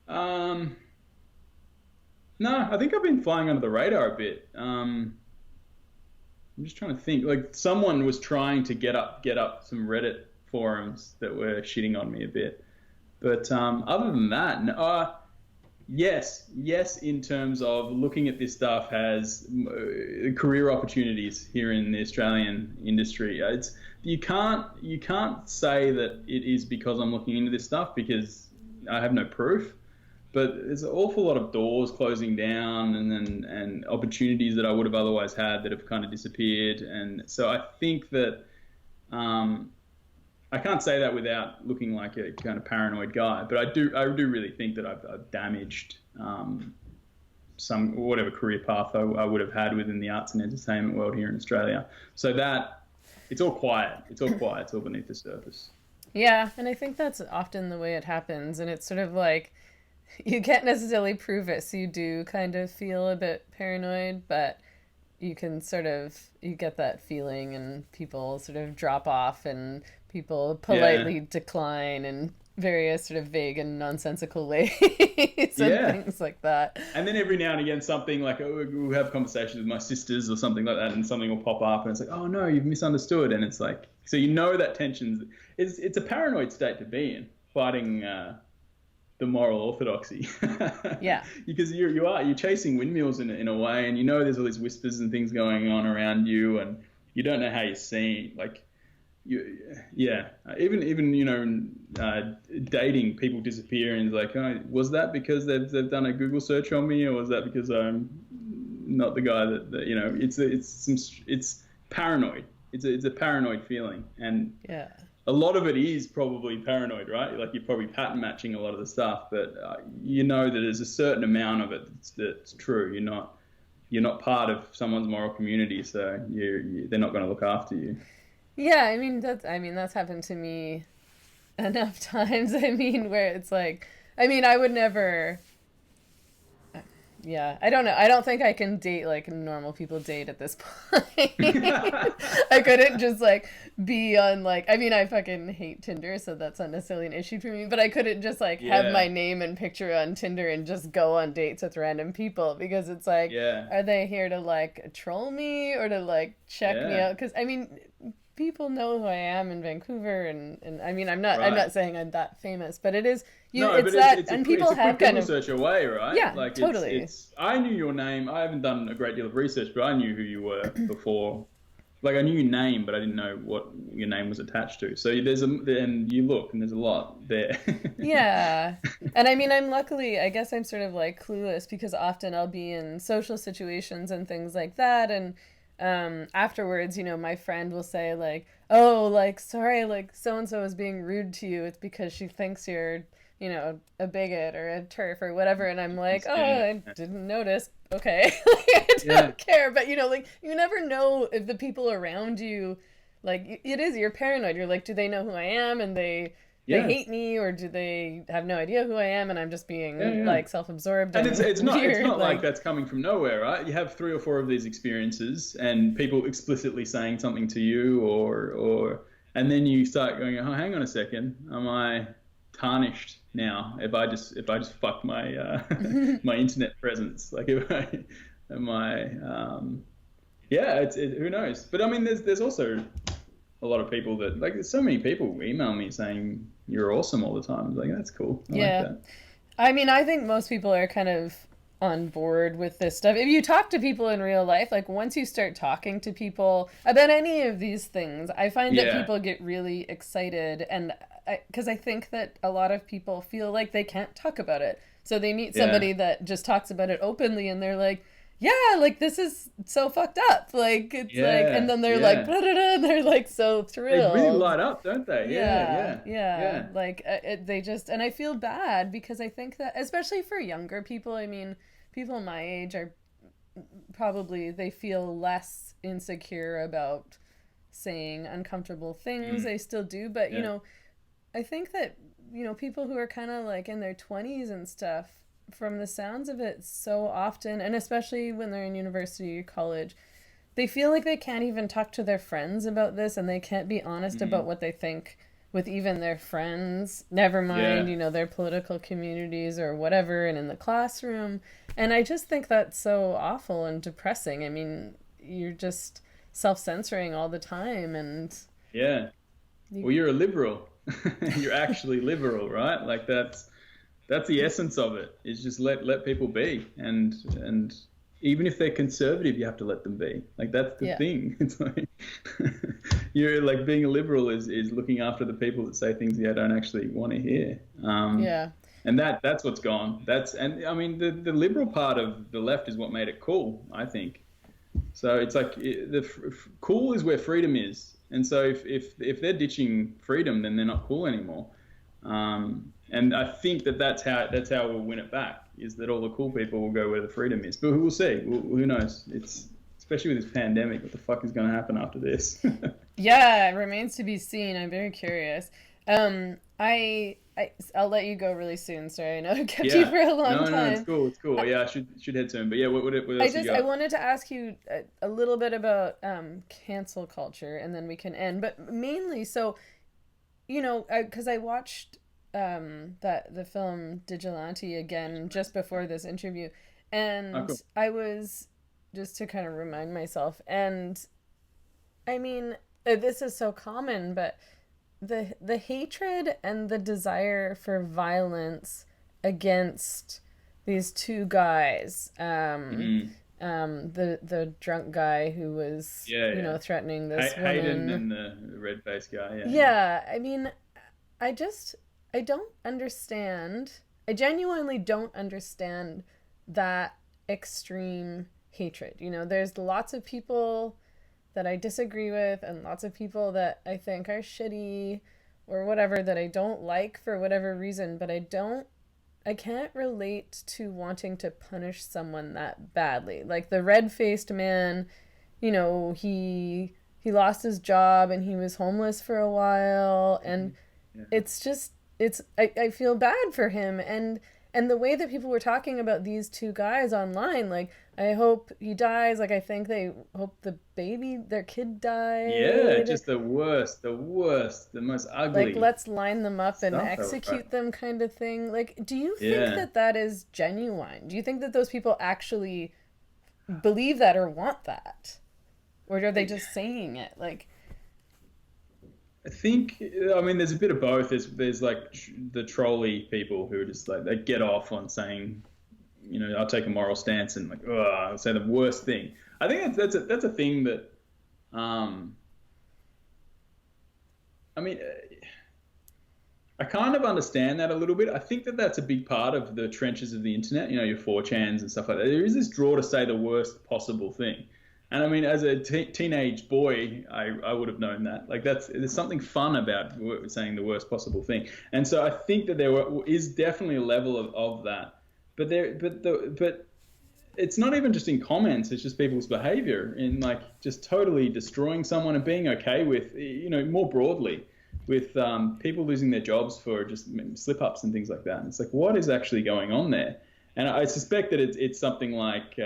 No, I think I've been flying under the radar a bit. I'm just trying to think. Like, someone was trying to get up some Reddit forums that were shitting on me a bit, but other than that, no, yes, in terms of looking at this stuff as career opportunities here in the Australian industry. You can't say that it is because I'm looking into this stuff, because I have no proof. But there's an awful lot of doors closing down, and opportunities that I would have otherwise had that have kind of disappeared. And so I think that I can't say that without looking like a kind of paranoid guy. But I do really think that I've damaged some whatever career path I would have had within the arts and entertainment world here in Australia. So that it's all quiet. It's all beneath the surface. Yeah, and I think that's often the way it happens, and it's sort of like, you can't necessarily prove it, so you do kind of feel a bit paranoid, but you can you get that feeling, and people sort of drop off, and people politely decline in various sort of vague and nonsensical ways and things like that. And then every now and again, something like, we'll have conversations with my sisters or something like that, and something will pop up, and it's like, oh no, you've misunderstood. And it's like, so that tension's, it's a paranoid state to be in, fighting the moral orthodoxy. Yeah. Because you're chasing windmills in a way, and there's all these whispers and things going on around you, and you don't know how you're seen. Like, even dating, people disappear, and it's like, oh, was that because they've done a Google search on me, or was that because I'm not the guy that it's paranoid. It's a paranoid feeling, and yeah. A lot of it is probably paranoid, right? Like, you're probably pattern matching a lot of the stuff, but that there's a certain amount of it that's true. You're not part of someone's moral community, so they're not going to look after you. Yeah, I mean that's happened to me enough times. Where it's like, I would never. Yeah, I don't know. I don't think I can date like normal people date at this point. I couldn't just like be on like, I fucking hate Tinder, so that's not necessarily an issue for me, but I couldn't just like have my name and picture on Tinder and just go on dates with random people, because it's like, are they here to like troll me or to like check me out? Because people know who I am in Vancouver, and I'm not saying I'm that famous, but it is people have kind of search away, right? Yeah, like, totally. I knew your name. I haven't done a great deal of research, but I knew who you were before. Like, I knew your name, but I didn't know what your name was attached to. So and you look, and there's a lot there. Yeah, and I'm luckily, I guess I'm sort of like clueless, because often I'll be in social situations and things like that, and afterwards, my friend will say like, oh, like, sorry, like, so-and-so is being rude to you. It's because she thinks you're, a bigot or a TERF or whatever. And I'm like, oh, I didn't notice. Okay. I don't care. But, like, you never know if the people around you, like, you're paranoid. You're like, do they know who I am? And they hate me, or do they have no idea who I am, and I'm just being like self-absorbed and it's not like that's coming from nowhere, right? You have 3 or 4 of these experiences, and people explicitly saying something to you, or and then you start going, oh, hang on a second, am I tarnished now if I just fuck my my internet presence? Like, who knows? But there's also a lot of people that, like, there's so many people email me saying you're awesome all the time. Like, that's cool. I like that. I mean, I think most people are kind of on board with this stuff. If you talk to people in real life, like once you start talking to people about any of these things, I find that people get really excited, and because I think that a lot of people feel like they can't talk about it. So they meet somebody that just talks about it openly, and they're like, yeah, like this is so fucked up. Like it's like, and then they're like, blah, blah, blah, and they're like so thrilled. They really light up, don't they? Yeah. Like they just, and I feel bad because I think that, especially for younger people, I mean, people my age are probably, they feel less insecure about saying uncomfortable things. They still do, but you know, I think that, you know, people who are kind of like in their 20s and stuff, from the sounds of it, so often, and especially when they're in university or college, they feel like they can't even talk to their friends about this, and they can't be honest about what they think with even their friends, never mind, you know, their political communities or whatever, and in the classroom. And I just think that's so awful and depressing. I mean, you're just self-censoring all the time, and well, you're a liberal. You're actually liberal, right? Like that's the essence of it, is just let people be, and even if they're conservative, you have to let them be. Like that's the thing. It's like you're like, being a liberal is looking after the people that say things you don't actually want to hear. And that's what's gone. And I mean, the liberal part of the left is what made it cool, I think. So it's like cool is where freedom is, and so if they're ditching freedom, then they're not cool anymore. And I think that's how we'll win it back, is that all the cool people will go where the freedom is. But we'll see. Who knows? It's, especially with this pandemic, what the fuck is going to happen after this? Yeah, it remains to be seen. I'm very curious. I'll let you go really soon. Sorry, I know I kept you for a long time. No, it's cool. Yeah, I should head soon. But yeah, what else you got? I wanted to ask you a little bit about cancel culture, and then we can end. But mainly, so, you know, because I watched the film Digilante again just before this interview, and cool. I was, just to kind of remind myself, and I mean, this is so common, but the hatred and the desire for violence against these two guys, the drunk guy who was you know, threatening this woman, Hayden, and the red-faced guy. I mean, I don't understand. I genuinely don't understand that extreme hatred. You know, there's lots of people that I disagree with, and lots of people that I think are shitty or whatever, that I don't like for whatever reason, but I can't relate to wanting to punish someone that badly. Like the red-faced man, you know, he lost his job and he was homeless for a while, and it's just, I feel bad for him, and the way that people were talking about these two guys online, like, I hope he dies, like, I think they hope their kid died. Yeah, just the worst, the most ugly. Like, let's line them up and execute them kind of thing. Like, do you think that is genuine? Do you think that those people actually believe that or want that? Or are they just saying it? Like, I think, I mean, there's a bit of both. There's like the trolley people who are just like, they get off on saying, you know, I'll take a moral stance and like, I'll say the worst thing. I think that's a thing that, I mean, I kind of understand that a little bit. I think that that's a big part of the trenches of the internet, you know, your 4chans and stuff like that. There is this draw to say the worst possible thing. And I mean, as a teenage boy, I would have known that. Like, there's something fun about saying the worst possible thing. And so I think that there is definitely a level of that. But it's not even just in comments. It's just people's behavior in, like, just totally destroying someone and being okay with, you know, more broadly, with people losing their jobs for just slip-ups and things like that. And it's like, what is actually going on there? And I suspect that it's something like...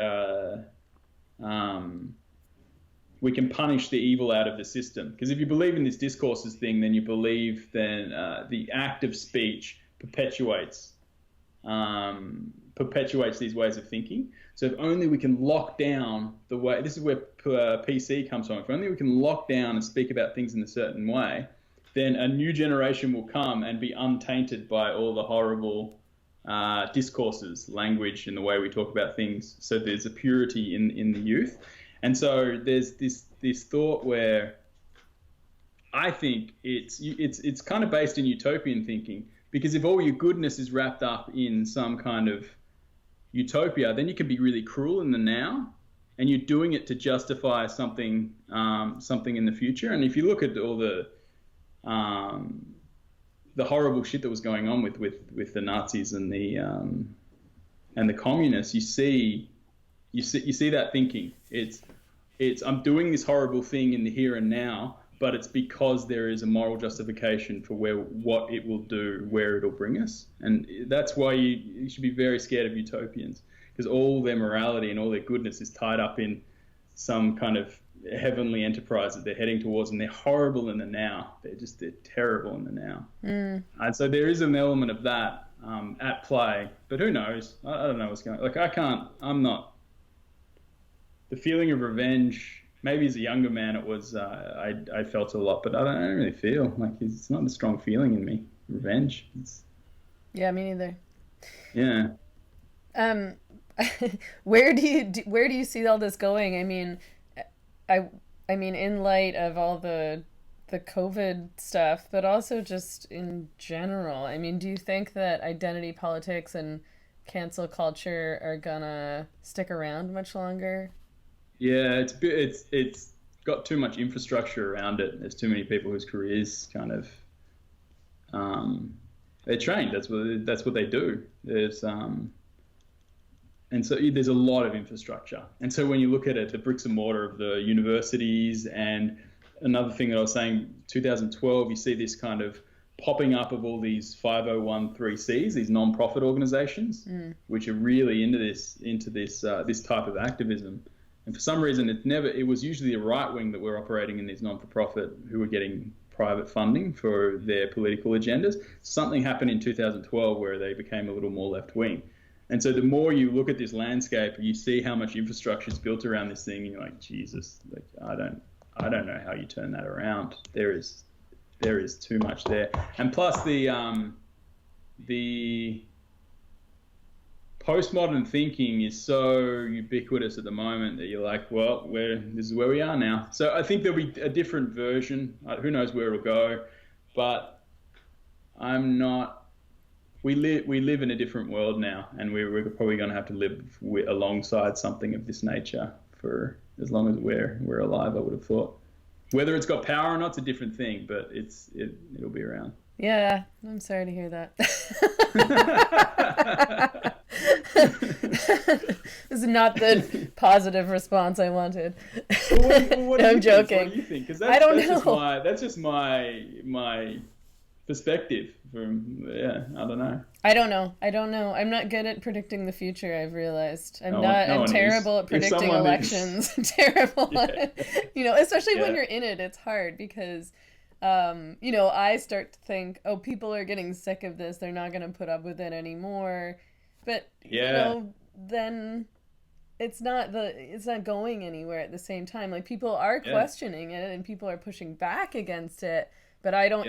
we can punish the evil out of the system. Because if you believe in this discourses thing, then you believe then the act of speech perpetuates perpetuates these ways of thinking. So if only we can lock down the way, this is where PC comes from, if only we can lock down and speak about things in a certain way, then a new generation will come and be untainted by all the horrible discourses, language, and the way we talk about things. So there's a purity in the youth. And so there's this thought where I think it's kind of based in utopian thinking, because if all your goodness is wrapped up in some kind of utopia, then you can be really cruel in the now, and you're doing it to justify something in the future. And if you look at all the horrible shit that was going on with the Nazis and the communists, you see that thinking. It's I'm doing this horrible thing in the here and now, but it's because there is a moral justification for what it will do, where it'll bring us. And that's why you should be very scared of utopians, because all their morality and all their goodness is tied up in some kind of heavenly enterprise that they're heading towards, and they're horrible in the now. They're terrible in the now. And so there is an element of that at play, but who knows? I don't know what's going on. Like, I'm not, the feeling of revenge, maybe as a younger man it was, I felt a lot, but I don't really feel like it's not a strong feeling in me. Revenge. Yeah, me neither. Yeah. Where do you see all this going? I mean, I mean, in light of all the COVID stuff, but also just in general. I mean, do you think that identity politics and cancel culture are gonna stick around much longer? Yeah, it's got too much infrastructure around it. There's too many people whose careers kind of they're trained. That's what they do. And so there's a lot of infrastructure. And so when you look at it, the bricks and mortar of the universities, and another thing that I was saying, 2012, you see this kind of popping up of all these 501(c)(3)s, these non-profit organizations, which are really into this type of activism. And for some reason, it was usually the right wing that were operating in these non-for-profit who were getting private funding for their political agendas. Something happened in 2012 where they became a little more left wing. And so the more you look at this landscape, you see how much infrastructure is built around this thing, and you're like, Jesus, like, I don't know how you turn that around. There is too much there. And plus the postmodern thinking is so ubiquitous at the moment that you're like, well, this is where we are now. So I think there'll be a different version. Who knows where it'll go, but I'm not. We live in a different world now, and we're probably going to have to live alongside something of this nature for as long as we're alive, I would have thought. Whether it's got power or not, it's a different thing, but it'll be around. Yeah, I'm sorry to hear that. This is not the positive response I wanted. What I'm joking. What do you think? Because I don't know. That's just my perspective. I don't know. I don't know. I'm not good at predicting the future, I've realized. I'm terrible at predicting elections. Terrible at it. Especially when you're in it, it's hard because, I start to think, oh, people are getting sick of this. They're not going to put up with it anymore. But, then it's not going anywhere at the same time. Like, people are questioning it and people are pushing back against it. But I don't,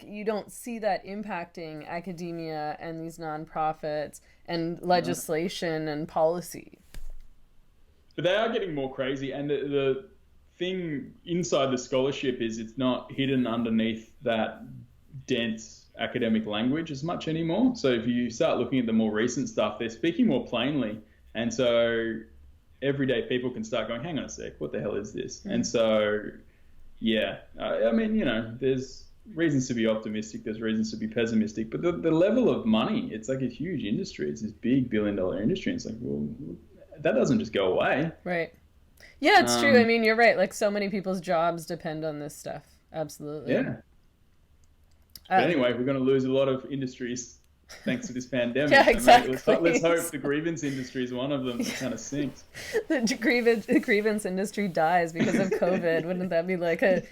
you don't see that impacting academia and these nonprofits and legislation and policy. But they are getting more crazy, and the thing inside the scholarship is it's not hidden underneath that dense academic language as much anymore. So if you start looking at the more recent stuff, they're speaking more plainly, and so everyday people can start going, hang on a sec, what the hell is this? And so... Yeah, I mean, there's reasons to be optimistic, there's reasons to be pessimistic, but the level of money, it's like a huge industry. It's this big billion-dollar industry. It's like, well, that doesn't just go away. Right. Yeah, it's true. I mean, you're right. Like, so many people's jobs depend on this stuff. Absolutely. Yeah. But anyway, we're going to lose a lot of industries thanks to this pandemic. Yeah, exactly. Let's hope the grievance industry is one of them that kind of sinks. The grievance industry dies because of COVID. Wouldn't that be like a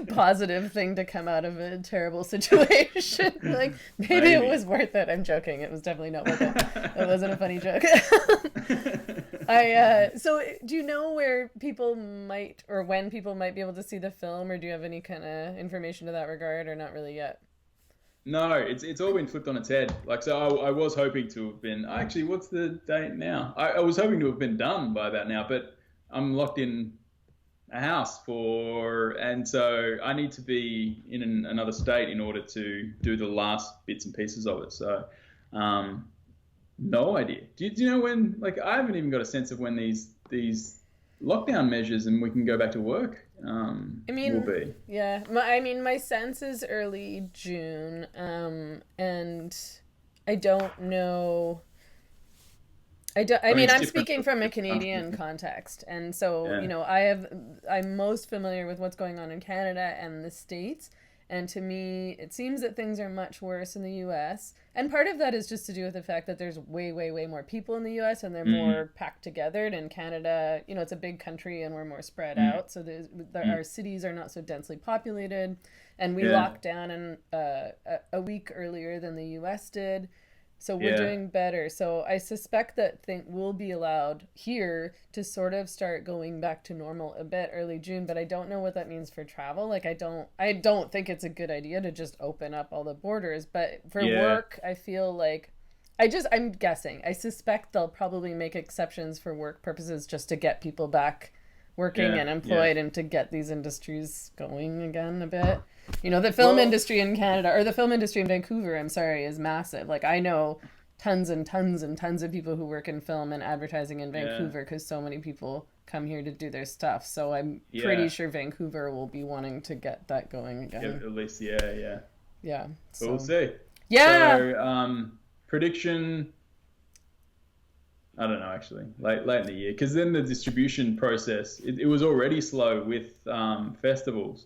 positive thing to come out of a terrible situation? Like, maybe it was worth it. I'm joking. It was definitely not worth it. That wasn't a funny joke. So do you know where people might, or when people might be able to see the film, or do you have any kind of information to that regard, or not really yet? No, it's all been flipped on its head. Like, so I was hoping to have been, actually, what's the date now? I was hoping to have been done by about now, but I'm locked in a house and so I need to be in another state in order to do the last bits and pieces of it. So, no idea. Do you know when, like, I haven't even got a sense of when these lockdown measures and we can go back to work will be. Yeah. My sense is early June, and I don't know. I'm speaking from a Canadian context, and so, I'm most familiar with what's going on in Canada and the States. And to me, it seems that things are much worse in the U.S. And part of that is just to do with the fact that there's way, way, way more people in the U.S. and they're more packed together. And in Canada, it's a big country and we're more spread out. So our cities are not so densely populated. And we locked down a week earlier than the U.S. did. So we're doing better. So I suspect that we'll be allowed here to sort of start going back to normal a bit early June, but I don't know what that means for travel. Like, I don't think it's a good idea to just open up all the borders, but for work, I feel like I'm guessing. I suspect they'll probably make exceptions for work purposes just to get people back working and employed and to get these industries going again a bit. The film industry in Canada, or the film industry in Vancouver, is massive. Like, I know tons and tons and tons of people who work in film and advertising in Vancouver because so many people come here to do their stuff. So I'm pretty sure Vancouver will be wanting to get that going again. Yeah, at least, yeah. Yeah. So we'll see. Yeah. So, prediction, I don't know, actually, late in the year. Because then the distribution process, it was already slow with festivals.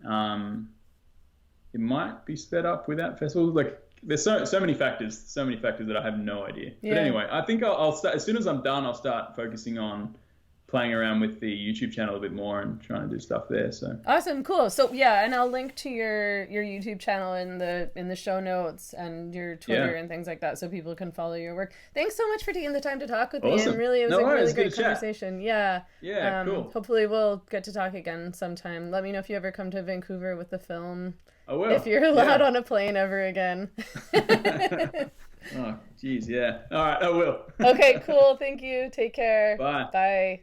It might be sped up without festivals. Like, there's so many factors that I have no idea. Yeah. But anyway, I think I'll start, as soon as I'm done, I'll start focusing on playing around with the YouTube channel a bit more and trying to do stuff there. So awesome, cool. So and I'll link to your YouTube channel in the show notes and your Twitter and things like that, so people can follow your work. Thanks so much for taking the time to talk with me. And really, it was a really great conversation. Yeah. Yeah. Cool. Hopefully, we'll get to talk again sometime. Let me know if you ever come to Vancouver with the film. I will. If you're allowed on a plane ever again. Oh, geez, yeah. All right, I will. Okay, cool. Thank you. Take care. Bye. Bye.